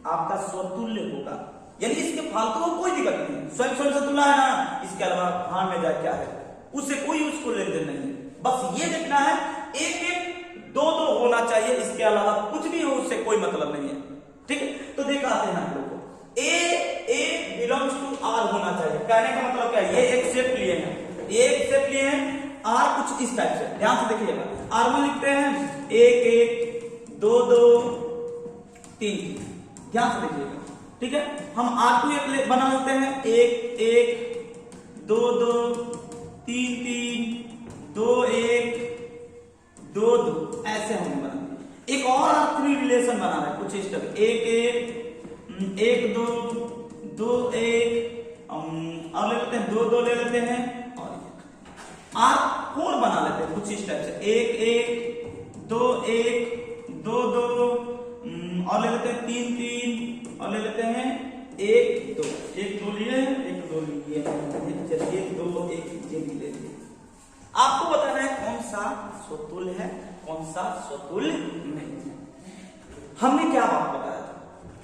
Speaker 1: आपका स्वतुल्य होगा। यानी इसके फालतू को कोई दिक्कत नहीं, स्वयं स्वयं से तुलना है ना, इसके अलावा भाड़ में जाए क्या है, उससे कोई उसको लेन देन नहीं है। बस ये देखना है एक एक दो दो होना चाहिए, इसके अलावा कुछ भी हो उससे कोई मतलब नहीं है। ठीक है, तो देखा आते हैं आप लोग को ए बिलोंग्स टू आर होना चाहिए। कहने का मतलब क्या है, ये एक सेट लिए हैं, एक सेट लिए हैं, आर कुछ इस टाइप से, ध्यान से देखिएगा। आर में लिखते हैं एक एक दो दो तीन, ध्यान से देखिएगा। ठीक है, हम R2 एक बना लेते हैं, एक एक दो दो तीन तीन दो एक दो दो, ऐसे हम बना। एक और R3 रिलेशन बना रहे कुछ इस तरह, एक एक दो दो एक, और ले लेते हैं दो दो ले लेते हैं, और R4 बना लेते हैं कुछ इस टाइप से, एक एक दो दो और ले लेते हैं तीन तीन, और ले लेते हैं एक दो लिए, एक दो लिए, चलिए दो एक ये भी ले लिए। आपको बताना है कौन सा स्वतुल्य है, कौन सा स्वतुल्य नहीं है। हमने क्या बात बताया था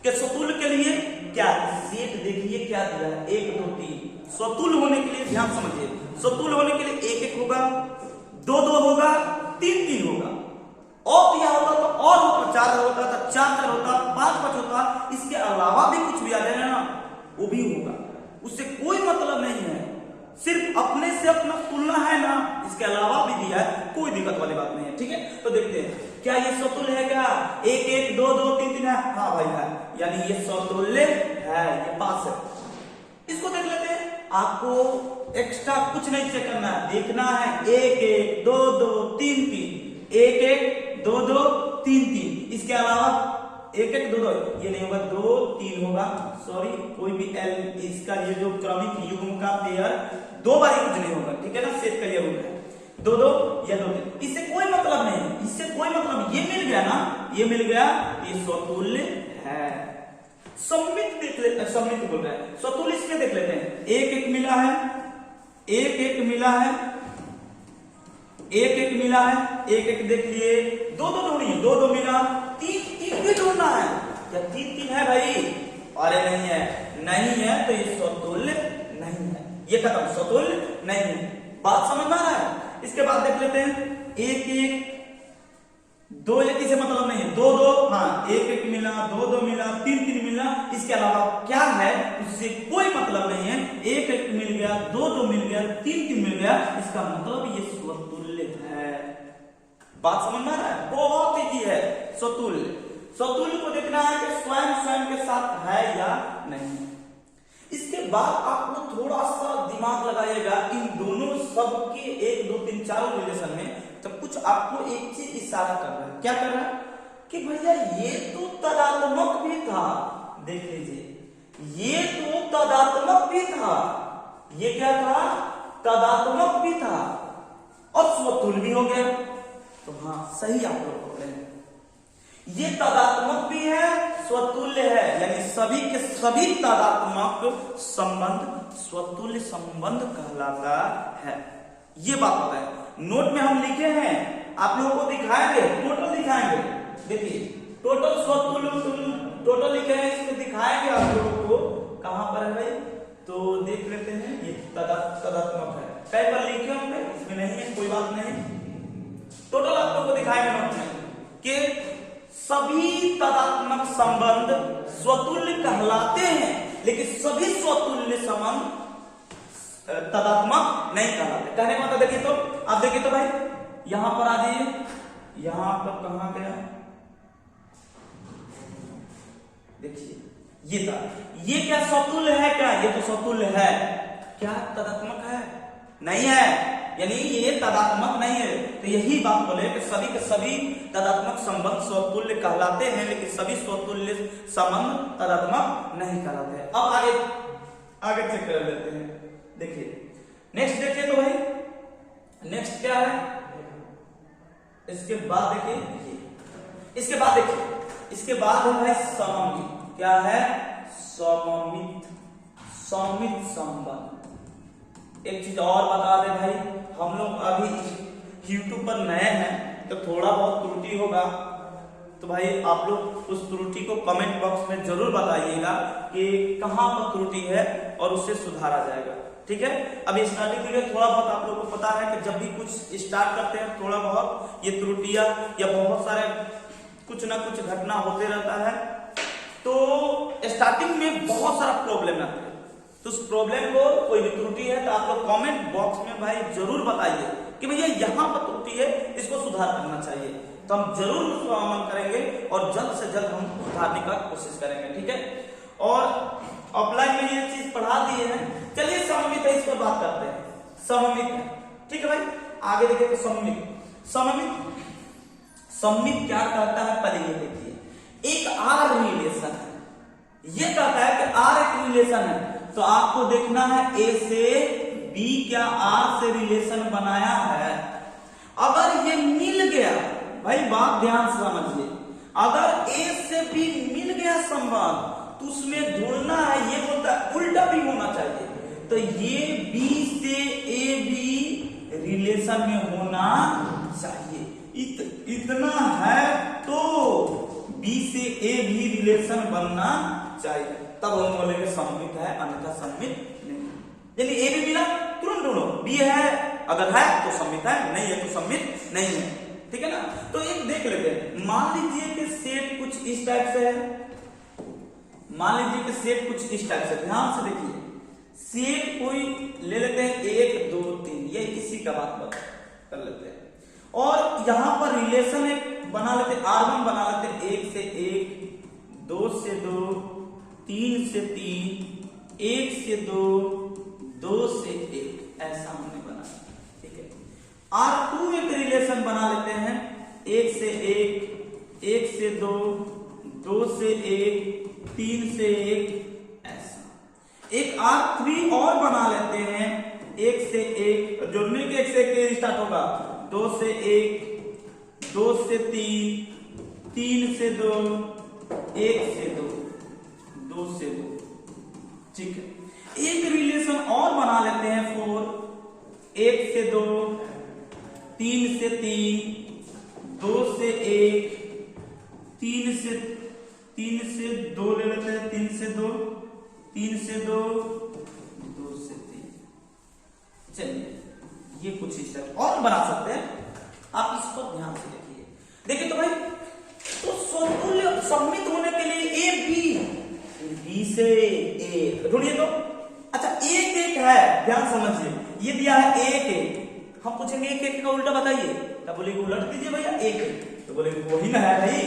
Speaker 1: कि स्वतुल्य के लिए क्या सेट देखिए क्या दिया है, एक दो तीन। स्वतुल्य होने के लिए ध्यान समझिए, स्वतुल्य होने के लिए एक एक होगा, दो दो होगा, तीन तीन होगा, और दिया होता तो और होता, चार होता तो चार चार होता, पांच पांच होता, इसके अलावा भी कुछ भी आ जाए ना वो भी होगा, उससे कोई मतलब नहीं है। सिर्फ अपने से अपना तुलना है ना, इसके अलावा भी दिया है, कोई दिक्कत वाली बात नहीं है। ठीक है, तो देखते हैं क्या ये स्वतुल्य है क्या, एक एक दो दो तीन तीन है, हाँ भाई है, यानी ये स्वतुल्य है, ये पास है। इसको देख लेते हैं, आपको एक्स्ट्रा कुछ नहीं चेक करना है, देखना है एक एक दो दो तीन तीन, एक एक दो दो तीन तीन, इसके अलावा एक एक दो दो ये नहीं होगा, दो तीन होगा, सॉरी कोई भी एल, इसका ये जो क्रमिक युग्म का पेयर दो बार कुछ नहीं होगा। ठीक है ना, सेट का ये रूल है, दो दो या दो तीन, इससे कोई मतलब नहीं, इससे कोई मतलब, ये मिल गया ना, ये मिल गया, ये स्वतुल्य है। सम्मित देख लेते हैं, सम्मित बोल रहा है, स्वतुल्य इसमें देख लेते हैं, एक एक मिला है, एक एक मिला है, एक एक मिला है, एक एक देख लिए, दो दो ढूंढिए, दो दो मिला, तीन तीन भी ढूंढना है, क्या तीन तीन है भाई, अरे नहीं है, नहीं है तो ये स्वतुल्य नहीं है, ये खत्म, स्वतुल्य नहीं है। बात समझ में आ रहा है। इसके बाद देख लेते हैं एक एक दो एक से मतलब नहीं है, दो दो, हाँ एक एक मिला, दो दो मिला, तीन तीन मिला, इसके अलावा क्या है उससे कोई मतलब नहीं है, एक एक मिल गया, दो दो मिल गया, तीन तीन मिल गया, इसका मतलब ये स्वतुल्य है। बात समझ में आ रहा है, बहुत इजी है। स्वतुल्य, स्वतुल्य को देखना है कि स्वयं स्वयं के साथ है या नहीं। इसके बाद आपको थोड़ा सा दिमाग लगाइएगा इन दोनों सब के एक दो तीन चार रिलेशन में, तो कुछ आपको एक चीज इशारा कर रहा है, क्या कर रहा है कि भैया ये तो तदात्मक भी था, देख लीजिए ये तो तदात्मक भी था, ये क्या था, तदात्मक भी था और स्वतुल्य भी हो गया। तो हाँ सही आप लोग बोल रहे हैं, ये तदात्मक भी है, स्वतुल्य है, यानी सभी के सभी तदात्मक संबंध स्वतुल्य संबंध कहलाता है। ये बात होता है, नोट में हम लिखे हैं, आप लोगों को दिखाएंगे, टोटल दिखाएंगे, देखिए टोटल स्वतुल्य टोटल लिखे हैं, इसमें दिखाएंगे आप लोगों को कहां पर है भाई, तो देख लेते हैं, ये तदात्मक है, कई बार लिखे होंगे, इसमें नहीं है कोई बात नहीं, टोटल आप लोगों को दिखाएंगे नोट में कि सभी तदात्मक संबंध स्वतुल्य कहलाते हैं, लेकिन सभी स्वतुल्य संबंध तदात्मक नहीं कहलाते। कहने का मतलब देखिए तो, आप देखिए तो भाई यहां पर आ जाइए, यहां पर कहां गया, देखिए ये था, ये क्या स्वतुल्य है क्या, ये तो स्वतुल्य है, क्या तदात्मक है, नहीं है, यानी ये तदात्मक नहीं है। तो यही बात बोले कि सभी के सभी तदात्मक संबंध स्वतुल्य कहलाते हैं, लेकिन सभी स्वतुल्य संबंध तदात्मक नहीं कहलाते हैं। अब आगे आगे चेक कर लेते हैं, देखिए नेक्स्ट देखिए तो भाई, नेक्स्ट क्या है, इसके बाद देखिए, इसके बाद देखिए, इसके बाद है भाई सममित, क्या है, सममित, सममित संबंध। एक चीज और बता दे भाई, हम लोग अभी YouTube पर नए हैं तो थोड़ा बहुत त्रुटि होगा, तो भाई आप लोग उस त्रुटि को कमेंट बॉक्स में जरूर बताइएगा कि कहाँ पर त्रुटि है और उससे सुधारा जाएगा। ठीक है, अभी स्टार्टिंग में थोड़ा बहुत आप लोगों को पता है कि जब भी कुछ स्टार्ट करते हैं थोड़ा बहुत ये त्रुटियां या बहुत सारे कुछ ना कुछ घटना होते रहता है, तो स्टार्टिंग में बहुत सारा प्रॉब्लम आता है। तो उस प्रॉब्लम को कोई भी त्रुटि है तो आप लोग कमेंट बॉक्स में भाई जरूर बताइए कि भैया यहाँ पर त्रुटि है, इसको सुधार करना चाहिए। तो हम जरूर उसको अमल करेंगे और जल्द से जल्द हम सुधारने का कोशिश करेंगे। ठीक है, और ऑफलाइन में ये चीज पढ़ा दिए हैं। चलिए सममित है, इस पर बात करते हैं। सममित, ठीक है भाई, आगे देखिए तो सममित क्या कहता है, पहले ये देखिए। एक आर रिलेशन है, ये कहता है कि आर एक रिलेशन है, तो आपको देखना है ए से बी क्या आर से रिलेशन बनाया है। अगर ये मिल गया, भाई बात ध्यान से समझिए, अगर ए से बी मिल गया संबंध तो उसमें ढूंढना है, ये बोलता है उल्टा भी होना चाहिए। तो ये बी से ए बी रिलेशन में होना चाहिए, इतना है तो बी से ए भी रिलेशन बनना चाहिए, तब हम बोलेंगे सममित है, अन्यथा सममित नहीं। यानी ए भी मिला तुरंत ढूंढो, बी है अगर है तो सममित है, नहीं है तो सममित नहीं है। ठीक है ना, तो एक देख लेते हैं। मान लीजिए कि सेट कुछ इस टाइप से है, मान लीजिए कि सेट कुछ इस टाइप से, ध्यान से देखिए। सेट कोई ले लेते हैं 1 2 3, ये इसी का बात कर लेते हैं, और यहां पर रिलेशन एक बना लेते हैं, R1 बना लेते हैं 1 से 1, 2 से 2, 3 से 3, 1 से 2, 2 से 1, ऐसा हमने बना। ठीक है, R2 एक रिलेशन बना लेते हैं 1 से 1, 1 से 2, 2 से 1, 3 से 1, ऐसा। एक R3 और बना लेते हैं 1 से 1, जोड़ने के 1 से 1 स्टार्ट होगा, 2 से 1, 2 से 3, 3 से 2, 1 से 2, 2 से 2। ठीक है, एक रिलेशन और बना लेते हैं 4, 1 से 2, 3 से 3, 2 से 1, 3 से 2 ले लेते हैं, 3 से 2, 3 से 2, 2 से 3। चलिए ये कुछ इस तरह और बना सकते हैं, आप इसको ध्यान से देखिए। देखिए तो भाई, तो समतुल्य सममित होने के लिए ए बी से ए ढूंढिए तो। अच्छा, एक एक है, ध्यान समझिए, ये दिया है एक एक, हम पूछेंगे एक एक का उल्टा बताइए, तब बोलेंगे उलट दीजिए भैया एक एक, तो बोलेंगे वही ना है भाई।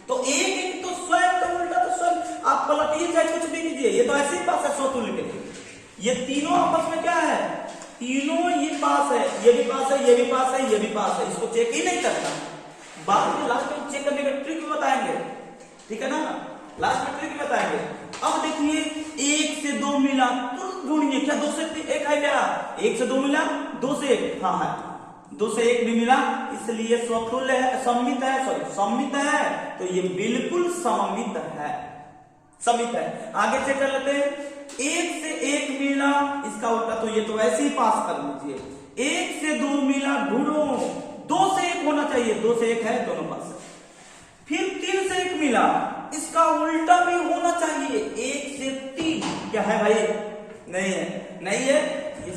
Speaker 1: तो एक एक तो स्वयं का उल्टा तो स्वयं आप पलटिए चाहे कुछ भी कीजिए, ये तो ऐसे ही पास है स्वतुल्य के लिए। ये तीनों आपस में क्या है, तीनों ये पास है, ये भी पास है, ये भी पास है, ये भी पास है, इसको चेक ही नहीं करना, बाद में लास्ट में चेक करने का ट्रिक बताएंगे। ठीक है ना, लास्ट में ट्रिक बताएंगे। अब देखिए 1 से 2 मिला, तुरंत ढूंढिए क्या 2 से 1 है क्या, 1 से 2 मिला, 2 से 1, हाँ है, 2 से 1 भी मिला, इसलिए स्वतुल्य है, सममित है, सॉरी सममित है, तो ये बिल्कुल सममित है, सममित है। आगे चेक कर लेते हैं, 1 से 1 मिला, इसका उल्टा, तो ये तो वैसे ही पास कर लीजिए। 1 से 2 मिला, ढूंढो, 2 से 1 होना चाहिए, 2 से 1 है, दोनों पास है। फिर 3 से 1 मिला, इसका उल्टा भी होना चाहिए, 1 से 3, क्या है भाई, नहीं है, नहीं है, ये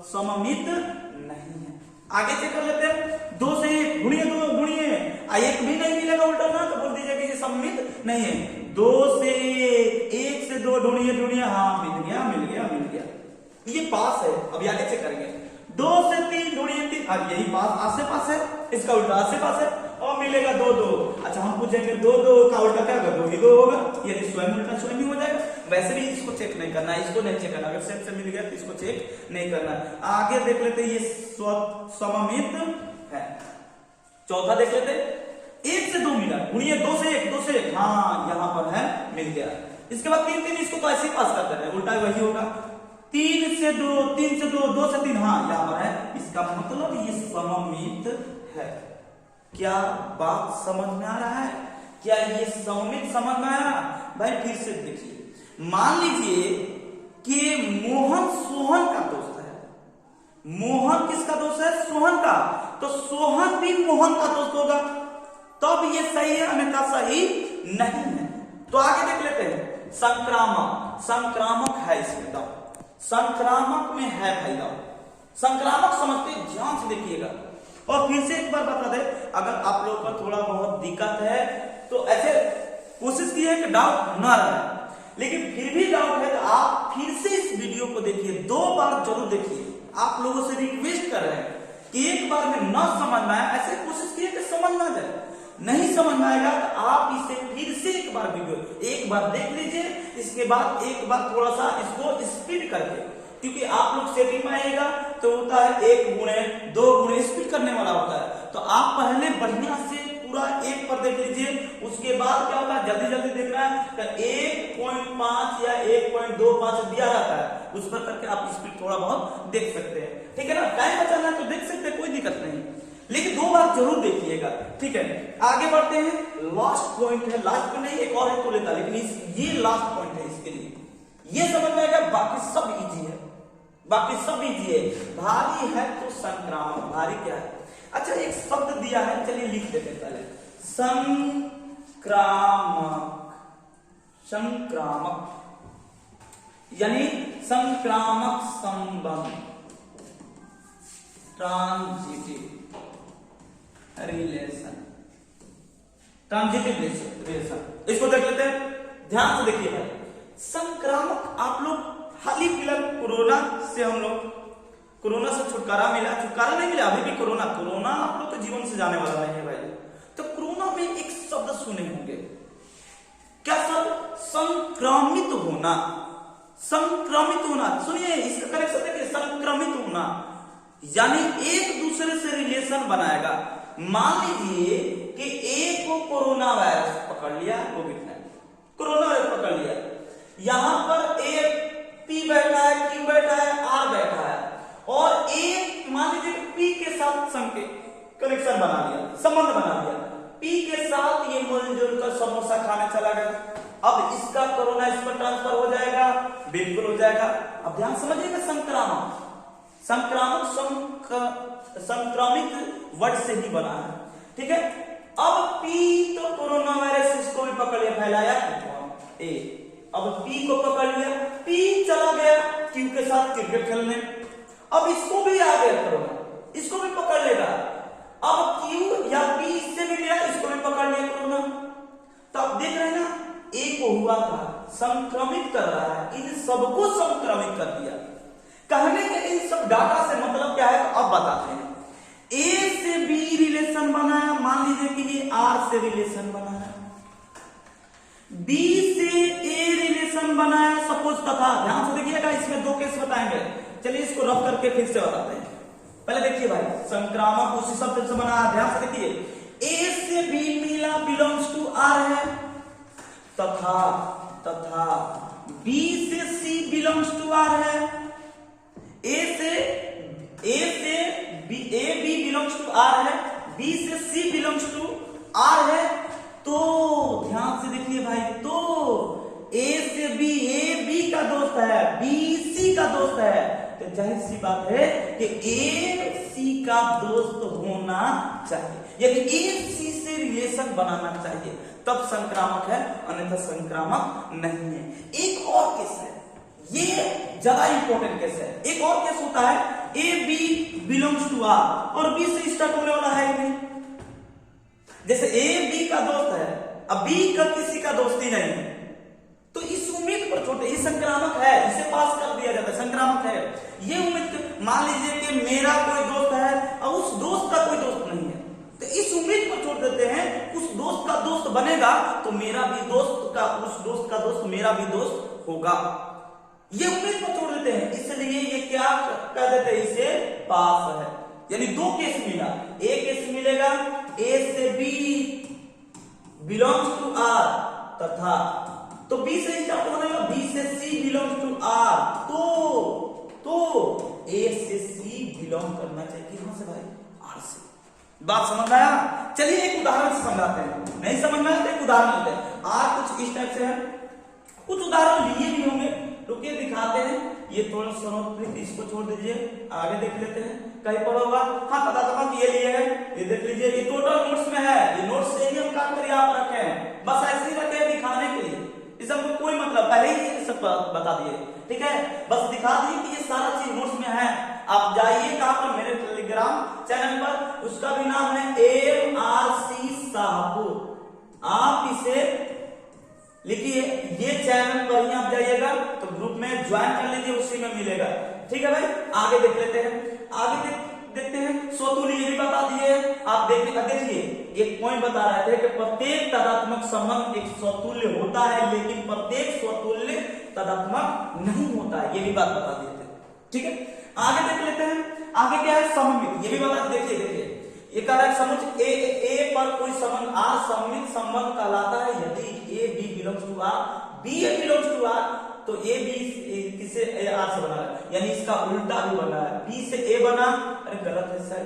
Speaker 1: सममित नहीं है। आगे चेक कर लेते हैं, 2 से 1 ढूंढिए, 2 ढूंढिए, 1 भी नहीं मिलेगा उल्टा ना, तो बोल दीजिए कि ये सममित नहीं है। 2 से 1 से 2 ढूंढिए, हाँ मिल गया, ये पास है। अभी आगे चेक करेंगे, 2 से 3 ढूंढिए, 3, अब यही पास आसे पास है, इसका उल्टा आसे पास है, और मिलेगा 2 2। अच्छा, हम पूछेंगे 2 2 का उल्टा क्या होगा, 2 ही 2 होगा, ये स्वयं उल्टा स्वयं ही हो जाएगा। वैसे भी इसको चेक नहीं करना, इसको नहीं चेक करना, अगर सेट से मिल गया तो इसको चेक नहीं करना। आगे देख लेते हैं, ये सममित है। चौथा देख लेते हैं, 1 से 2 मिला, ढूंढिए, 2 से 1, हाँ यहाँ पर है, मिल गया। इसके बाद 3 3, इसको तो ऐसे ही पास कर देना है, उल्टा वही होगा। 3 से 2, 3 से 2, 2 से 3, हाँ यहाँ पर है, इसका मतलब ये सममित है। क्या बात समझ में आ रहा है, क्या ये सममित समझ में आया भाई? फिर से देखिए, मान लीजिए कि मोहन सोहन का दोस्त है, मोहन किसका दोस्त है, सोहन का, तो सोहन भी मोहन का दोस्त होगा, तब ये सही है, अन्यथा सही नहीं है। तो आगे देख लेते हैं संक्रामक। संक्रामक है इसमें दवा, संक्रामक में है भाई दवा। संक्रामक समझते ध्यान से देखिएगा। और फिर से एक बार बता दे, अगर आप लोग को थोड़ा बहुत दिक्कत है तो ऐसे कोशिश की है कि डाउट ना रहे, लेकिन फिर भी डाउट है तो आप फिर से इस वीडियो को देखिए, 2 बार जरूर देखिए। आप लोगों से रिक्वेस्ट कर रहे हैं कि एक बार में न समझ में आए, ऐसे कोशिश कीजिए कि समझ ना जाए। नहीं समझ में आएगा तो आप इसे फिर से एक बार वीडियो एक बार देख लीजिए, इसके बाद एक बार थोड़ा सा इसको स्पीड करके, क्योंकि आप लोग सेटिंग में आएगा तो होता है 1 गुणे 2 गुणे स्पीड करने वाला होता है। तो आप पहले बढ़िया से पूरा 1 पर देख लीजिए, उसके बाद क्या होगा, जल्दी जल्दी देखना है तो 1.5 या 1.25 दिया रहता है, उस पर करके आप स्पीड थोड़ा बहुत देख सकते हैं। ठीक है ना, टाइम बचाना है तो देख सकते हैं, कोई दिक्कत नहीं, लेकिन 2 बार जरूर देखिएगा। ठीक है, आगे बढ़ते हैं। लास्ट पॉइंट है, लास्ट में नहीं एक और है तो लेता, लेकिन ये लास्ट पॉइंट है इसके लिए, ये समझ में आएगा, बाकी सब इजी है, बाकी सब इजी है। भारी है तो संक्रामक, भारी क्या है? अच्छा एक शब्द दिया है, चलिए लिख देते हैं पहले, संक्रामक। संक्रामक यानी संक्रामक संबंध, ट्रांजिटिव रिलेशन, ट्रांजिटिव रिलेशन, इसको देख लेते हैं, ध्यान से देखिए भाई। संक्रामक, आप लोग हाल ही फिलहाल कोरोना से हम लोग, कोरोना से छुटकारा मिला, छुटकारा नहीं मिला, अभी भी कोरोना आप लोग तो जीवन से जाने वाला नहीं है भाई। तो कोरोना में एक शब्द सुने होंगे, क्या शब्द? संक्रमित होना। संक्रमित होना, सुनिए इसका कनेक्शन देखिए, संक्रमित होना यानी एक दूसरे से रिलेशन बनाएगा। मान लीजिए कि एक को कोरोना वायरस पकड़ लिया, कोविड-19 कोरोना वायरस पकड़ लिया, यहां पर एक पी बैठा है, क्यू बैठा है, आर बैठा है, और एक मान लीजिए पी के साथ कनेक्शन बना लिया, संबंध बना लिया, पी के साथ ये मिलजुल कर समोसा खाने चला गया। अब इसका कोरोना इस पर ट्रांसफर हो जाएगा, बिल्कुल हो जाएगा। अब ध्यान समझिएगा, संक्रामक, संक्रमित वर्ड से ही बना है। ठीक है, अब पी तो कोरोना वायरस इसको भी पकड़ लिया, फैलाया ए, अब पी को पकड़ लिया, पी चला गया क्यू के साथ क्रिकेट खेलने, अब इसको भी आ गया कोरोना, इसको भी पकड़ लेगा। अब क्यू या पी इससे भी लिया, इसको भी पकड़ लिया कोरोना। तो आप देख रहे हैं ना, ए को हुआ था, संक्रमित कर रहा है, इन सबको संक्रमित कर दिया। कहने के इन सब डाटा से मतलब क्या है, तो अब बताते हैं। ए से बी रिलेशन बनाया, मान लीजिए कि ये आर से रिलेशन बनाया, बी से ए रिलेशन बनाया, सपोज तथा, ध्यान से देखिएगा, इसमें 2 केस बताएंगे। चलिए इसको रफ करके फिर से बताते हैं। पहले देखिए भाई, संक्रामक उसी शब्द से बना, ध्यान से देखिए, ए से बी मिला, बिलोंग्स टू आर है, तथा बी से सी बिलोंग्स टू आर है, A B belongs to R है, बी से सी बिलोंग्स टू आर है। तो ध्यान से देखिए भाई, तो ए से बी, ए बी का दोस्त है, बी सी का दोस्त है, तो जाहिर सी बात है कि ए सी का दोस्त होना चाहिए, यानी ए सी से रिलेशन बनाना चाहिए, तब संक्रामक है, अन्यथा संक्रामक नहीं है। एक और केस है, ये ज्यादा इंपॉर्टेंट केस है। एक और केस होता है, A B belongs to R और बी से स्टार्ट होने वाला है नहीं, जैसे ए बी का दोस्त है, अब बी का किसी का दोस्त ही नहीं है, तो इस उम्मीद पर छोटे, ये संक्रामक है, इसे पास कर दिया जाता है, संक्रामक है। ये उम्मीद, मान लीजिए कि मेरा कोई दोस्त है और उस दोस्त का कोई दोस्त नहीं है, तो इस उम्मीद पर छोड़ देते हैं, उस दोस्त का दोस्त बनेगा तो मेरा भी दोस्त का, उस दोस्त का दोस्त मेरा भी दोस्त होगा, ये उम्मीद पर छोड़ देते हैं। इसलिए ये क्या कह देते हैं, इसे पास है। यानी 2 केस मिला, एक केस मिलेगा ए से बी बिलोंग्स टू आर, तथा तो बी से स्टार्ट होने वाला, बी से सी बिलोंग्स टू आर, तो ए से सी बिलोंग करना चाहिए कहां से भाई, आर से। बात समझ में आया? चलिए एक उदाहरण से समझाते हैं, नहीं समझ में आया तो एक उदाहरण लेते हैं। आर कुछ इस टाइप से है, कुछ उदाहरण लिए भी होंगे, रुकिए दिखाते हैं। ये थोड़ा सनोट, इसको छोड़ दीजिए, आगे देख लेते हैं, कहीं पर होगा, हाँ पता चला कि ये लिए है, ये देख लीजिए, ये टोटल नोट्स में है, ये नोट्स से अक्षर यहाँ पर रखे हैं, बस ऐसे ही रखे हैं दिखाने के लिए, इस सबको कोई मतलब पहले ही ये सब बता दिए, ठीक है, बस दिखा दिए कि ये सारा चीज नोट्स में है। आप जाइए कहां पर, मेरे टेलीग्राम चैनल पर, उसका भी नाम है MRC शाहपुर, आप इसे लिखिए, ये चैनल पर ही आप जाइएगा तो ग्रुप में ज्वाइन कर लीजिए, उसी में मिलेगा, ठीक है भाई। आगे देख लेते हैं, आगे देखते हैं स्वतुल्य, ये भी बता दिए आप। देखिए एक पॉइंट बता रहे थे कि प्रत्येक तदात्मक संबंध एक स्वतुल्य होता है, लेकिन प्रत्येक स्वतुल्य तदात्मक नहीं होता है, ये भी बात बता दिए थे, ठीक है। आगे देख लेते हैं, आगे क्या है सममित, ये भी बता, देखिए ये कह रहा है समुच ए पर कोई संबंध आर सममित संबंध कहलाता है यदि A B belongs to R, B A belongs to R, तो ए बी किससे आर से बना है, यानी इसका उल्टा भी बना है, बी से ए बना, अरे गलत है सर,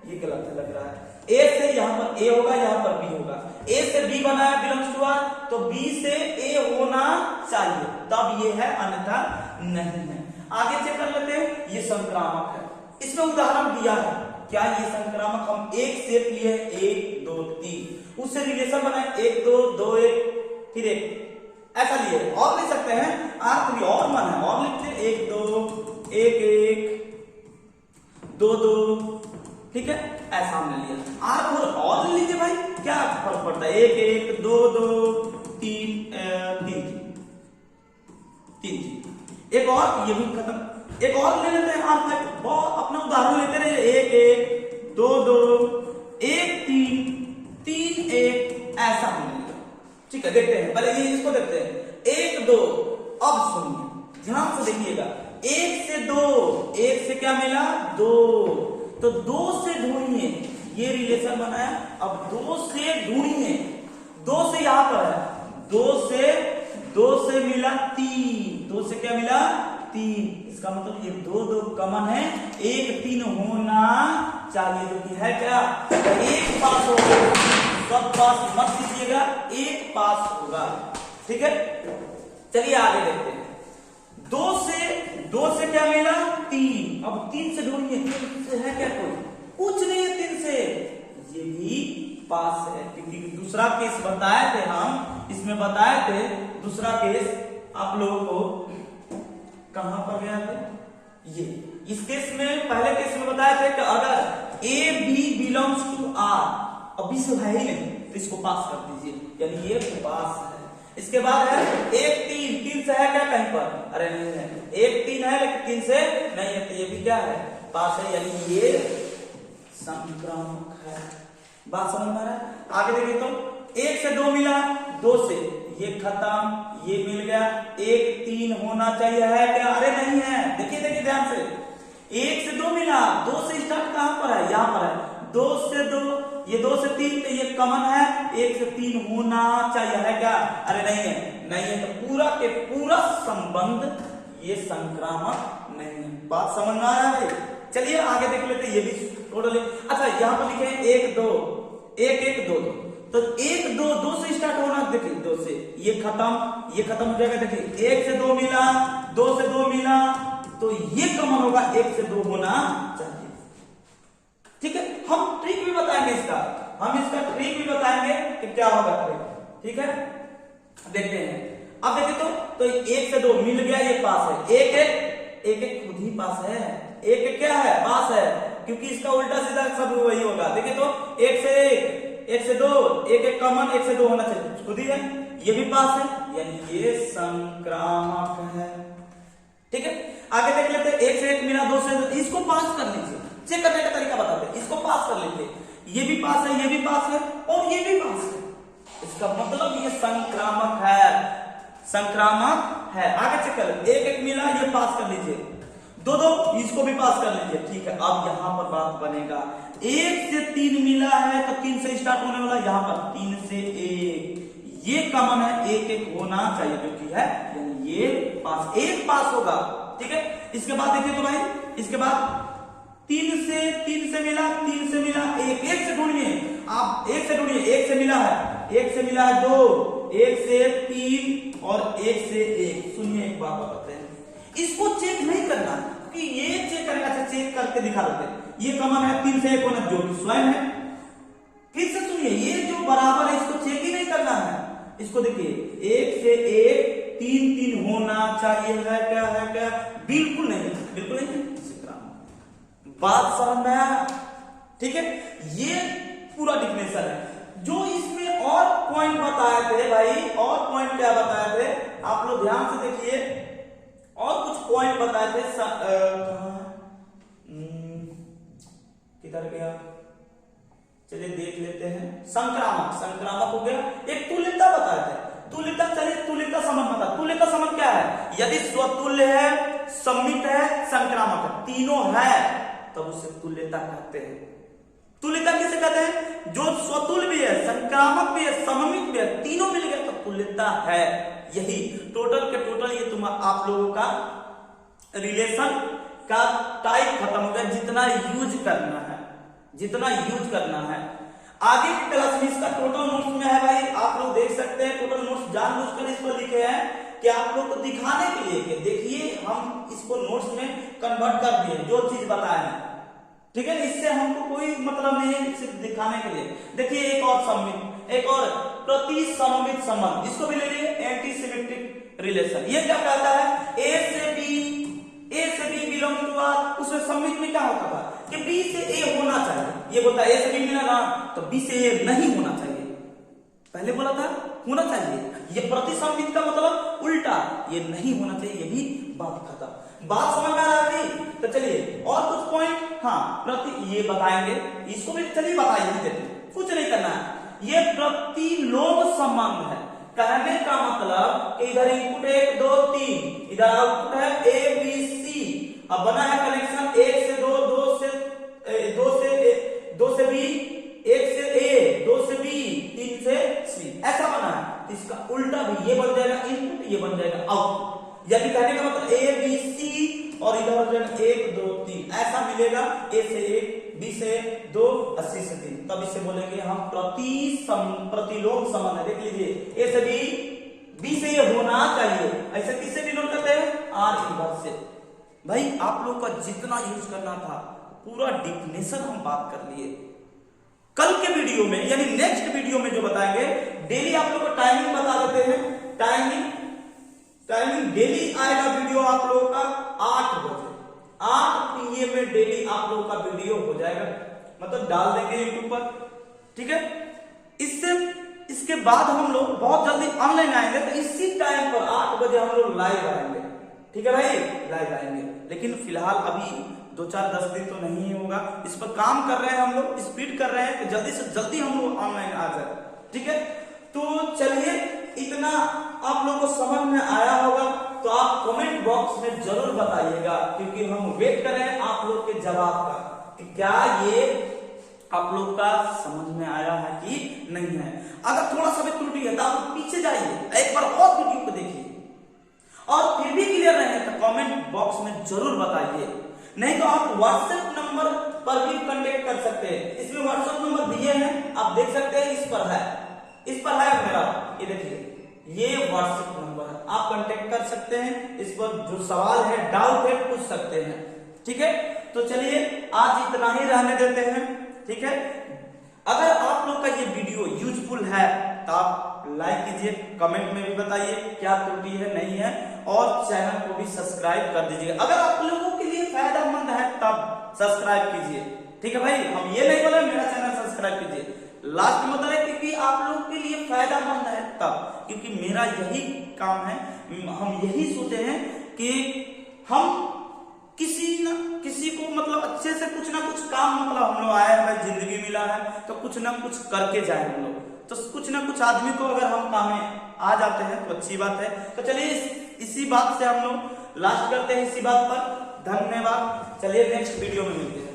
Speaker 1: ये गलत है लग रहा है, ए से यहाँ पर ए होगा, यहाँ पर बी होगा, ए से बी बना है बिलोंग्स टू आर, तो बी से ए होना चाहिए, तब ये है, अन्यथा नहीं है। आगे चेक कर लेते हैं, ये संक्रामक है, इसमें उदाहरण दिया है, क्या ये संक्रामक, हम एक सेट लिए 1 2 3, उससे रिलेशन बनाए 1 2 2 1 फिर 1, ऐसा लिए, और लिख सकते हैं R3 और मन है, और लिखते 1 2 1 1 2 2, ठीक है, ऐसा हमने लिया। R4 और लीजिए भाई, क्या फर्क पड़ता है, 1 1 2 2 3 3, एक और, ये भी खत्म, एक और ले लेते हैं आप, बहुत अपना उदाहरण लेते रहे, 1 1 2 2 1 3 3 1, ऐसा हमने लिया, ठीक है। देखते हैं पहले ये इसको देखते हैं, 1 2, अब सुनिए ध्यान से देखिएगा, 1 से 2, 1 से क्या मिला 2, तो 2 से ढूंढिए, ये रिलेशन बनाया, अब 2 से ढूंढिए, 2 से यहां पर है, 2 से मिला 3, 2 से क्या मिला 3, इसका मतलब ये 2 2 कॉमन है, 1 3 होना चाहिए, जो कि है क्या, एक पास होगा, सब पास मत कीजिएगा, एक पास होगा, ठीक है। चलिए आगे देखते हैं, 2 से क्या मिला 3, अब 3 से ढूंढिए, 3 से है क्या, कोई कुछ नहीं है 3 से, ये भी पास है, क्योंकि दूसरा केस बताए थे हम, इसमें बताए थे दूसरा केस आप लोगों को, कहां पर गया था ये, इस केस में पहले केस में बताया था कि अगर A B belongs to R, अभी से है ही नहीं तो इसको पास कर दीजिए, यानी ये पास है। इसके बाद है 1 3, 3 से है क्या कहीं पर, अरे नहीं है, 1 3 है लेकिन 3 से नहीं है, तो ये भी क्या है पास है, यानी ये संक्रामक है, बात समझ में आ रहा है। आगे देखिए तो 1 से 2 मिला, 2 से ये खत्म, ये मिल गया, 1 3 होना चाहिए, है क्या, अरे नहीं है, देखिए ध्यान से, 1 से 2 मिला, 2 से स्टार्ट कहां पर है, यहां पर है, 2 से 2, ये 2 से 3, तो ये कॉमन है, 1 से 3 होना चाहिए, है क्या, अरे नहीं है, नहीं है, तो पूरा के पूरा संबंध ये संक्रामक नहीं है, बात समझ में आ रहा है। चलिए आगे देख लेते हैं, ये भी टोटल, अच्छा यहां पर लिखे 1 2 1 1 2 2, तो 1 2 2 से स्टार्ट होना, देखिए 2 से ये खत्म हो जाएगा, देखिए 1 से 2 मिला, 2 से 2 मिला, तो ये कॉमन होगा, 1 से 2 होना चाहिए, ठीक है। हम ट्रिक भी बताएंगे इसका, हम इसका ट्रिक भी बताएंगे कि क्या होगा ट्रिक, ठीक है, देखते हैं। अब देखिए तो 1 से 2 मिल गया, ये पास है, 1 1 खुद ही पास है, 1 क्या है पास है, क्योंकि इसका उल्टा सीधा सब वही होगा। देखिए तो 1 से 1 से 2, 1 1 कॉमन, 1 से 2 होना चाहिए, खुद ही है, ये भी पास है, यानी ये संक्रामक है, ठीक है। आगे देख लेते हैं, 1 से 1 मिला, 2 से 2, इसको पास कर लीजिए, चेक करने का तरीका बताते हैं, इसको पास कर लेते, ये भी पास है, ये भी पास है, और ये भी पास है, इसका मतलब ये संक्रामक है, संक्रामक है। आगे चेक कर, 1 1 मिला, ये पास कर लीजिए, 2 2, इसको भी पास कर लीजिए, ठीक है। अब यहां पर बात बनेगा, 1 से 3 मिला है, तो 3 से स्टार्ट होने वाला, यहां पर 3 से 1, ये कॉमन है, 1 1 होना चाहिए, जो कि है, यानी ये पास, एक पास होगा, ठीक है। इसके बाद देखिए तो भाई, इसके बाद 3 से मिला, 1 1 से ढूंढिए, आप 1 से ढूंढिए, 1 से मिला है, 1 से मिला है 2, 1 से 3 और 1 से 1, सुनिए एक बात बताते हैं, इसको चेक नहीं करना, क्योंकि ये चेक करेगा, अच्छा चेक करके दिखा देते हैं, ये कॉमन है, 3 से 1 होना जो कि स्वयं है। फिर से सुनिए, ये जो बराबर है इसको चेक इसको देखिए 1 से 1 3 3 होना चाहिए है क्या बिल्कुल नहीं है। बात समझ में आया? ठीक है, ये पूरा डिफिनेशन है। जो इसमें और पॉइंट बताए थे भाई, और पॉइंट क्या बताए थे आप लोग ध्यान से देखिए, और कुछ पॉइंट बताए थे। किधर गया, चलिए देख लेते हैं। संक्रामक हो गया। एक तुल्यता बताए थे, तुल्यता। चलिए तुल्यता समझ में था। तुल्यता समझ क्या है? यदि स्वतुल्य है, सम्मित है, संक्रामक है, तीनों है तब उसे तुल्यता कहते हैं। तुल्यता किसे कहते हैं? जो स्वतुल्य भी है, संक्रामक भी है, सममित भी है, तीनों मिल गए तो तुल्यता है। यही टोटल के टोटल ये आप लोगों का रिलेशन का टाइप खत्म हो गया। जितना यूज करना है आगे की क्लास में इसका टोटल नोट्स में है भाई, आप लोग देख सकते हैं। टोटल नोट्स जानबूझकर इसको लिखे हैं कि आप लोग को दिखाने के लिए कि देखिए हम इसको नोट्स में कन्वर्ट कर दिए जो चीज बताए हैं। ठीक है, इससे हमको कोई मतलब नहीं है, सिर्फ दिखाने के लिए। देखिए एक और प्रतिसममित संबंध, इसको भी ले लिए एंटी सिमेट्रिक रिलेशन। ये क्या कहता है? ए से बी बिलोंग टू आर। उसमें सम्मित में क्या होता था कि बी से ए होना चाहिए। ये बोलता है ए से बी मिला ना तो बी से ए नहीं होना चाहिए। पहले बोला था होना चाहिए। ये प्रतिसम्मित का मतलब उल्टा, ये नहीं होना चाहिए, ये भी बात खत्म। बात समझ में आ रहा है? तो चलिए और कुछ पॉइंट ये बताएंगे, इसको भी चलिए बताइए देते, कुछ नहीं करना है। ये प्रतिलोम संबंध है। कहने का मतलब इधर इनपुट 1 2 3, इधर आउटपुट है ए बी सी। अब बना है कनेक्शन 1 से 2, 2 से बी, 1 से ए, 2 से बी, 3 से सी, ऐसा बना है। इसका उल्टा भी ये बन जाएगा इनपुट, ये बन जाएगा आउटपुट। यानी कहने का मतलब ए बी सी और इधर हो जाएगा 1 2 3, ऐसा मिलेगा। ए से 1, बी से 2, और सी से 3। तब इसे बोलेंगे हम प्रतिलोम संबंध है। देख लीजिए ए से बी से ये होना चाहिए। ऐसे किससे डिनोट करते हैं? आर इनवर्स से। भाई आप लोग का जितना यूज करना था पूरा डिफिनेशन हम बात कर लिए। कल के वीडियो में यानी नेक्स्ट वीडियो में जो बताएंगे, डेली आप लोग को टाइमिंग बता देते हैं। टाइमिंग डेली आएगा वीडियो आप लोगों का 8 बजे, 8 PM में डेली आप लोगों का वीडियो हो जाएगा, मतलब डाल देंगे यूट्यूब पर। ठीक है, इसके बाद हम लोग बहुत जल्दी ऑनलाइन आएंगे, तो इसी टाइम पर 8 बजे हम लोग लाइव आएंगे। ठीक है भाई, लाइव आएंगे। लेकिन फिलहाल अभी 2-4-10 दिन तो नहीं होगा, इस पर काम कर रहे हैं हम लोग, स्पीड कर रहे हैं कि जल्दी से जल्दी हम लोग ऑनलाइन आ जाए। ठीक है, तो चलिए इतना आप लोगों को समझ में आया होगा तो आप कमेंट बॉक्स में जरूर बताइएगा, क्योंकि हम वेट कर रहे हैं आप लोग के जवाब का कि क्या ये आप लोग का समझ में आया है कि नहीं है। अगर थोड़ा सा भी त्रुटि है तो आप पीछे जाइए, एक बार और वीडियो को देखिए, और फिर भी क्लियर नहीं है तो कमेंट बॉक्स में जरूर बताइए। नहीं तो आप व्हाट्सएप नंबर पर भी कांटेक्ट कर सकते हैं। इसमें व्हाट्सएप नंबर दिए हैं, आप देख सकते हैं। इस पर है मेरा, ये देखिए ये व्हाट्सएप नंबर है, आप कांटेक्ट कर सकते हैं। इस पर जो सवाल है, डाउट है, पूछ सकते हैं। ठीक है, तो चलिए आज इतना ही रहने देते हैं। ठीक है, अगर आप लोग का ये वीडियो यूजफुल है तो आप लाइक कीजिए, कमेंट में भी बताइए क्या त्रुटि है नहीं है, और चैनल को भी सब्सक्राइब कर दीजिए। अगर आप लोगों के लिए फायदेमंद है तब सब्सक्राइब कीजिए। ठीक है भाई, हम ये नहीं बोले मेरा चैनल सब्सक्राइब कीजिए, लास्ट में बताए क्योंकि आप लोगों के लिए फायदेमंद है तब, क्योंकि मेरा यही काम है। हम यही सोचे हैं कि हम किसी को मतलब अच्छे से कुछ ना कुछ काम, मतलब हम लोग आए हैं, जिंदगी मिला है तो कुछ ना कुछ करके जाए हम लोग। तो कुछ ना कुछ आदमी को अगर हम काम में आ जाते हैं तो अच्छी बात है। तो चलिए इसी बात से हम लोग लास्ट करते हैं, इसी बात पर। धन्यवाद। चलिए नेक्स्ट वीडियो में मिलते हैं।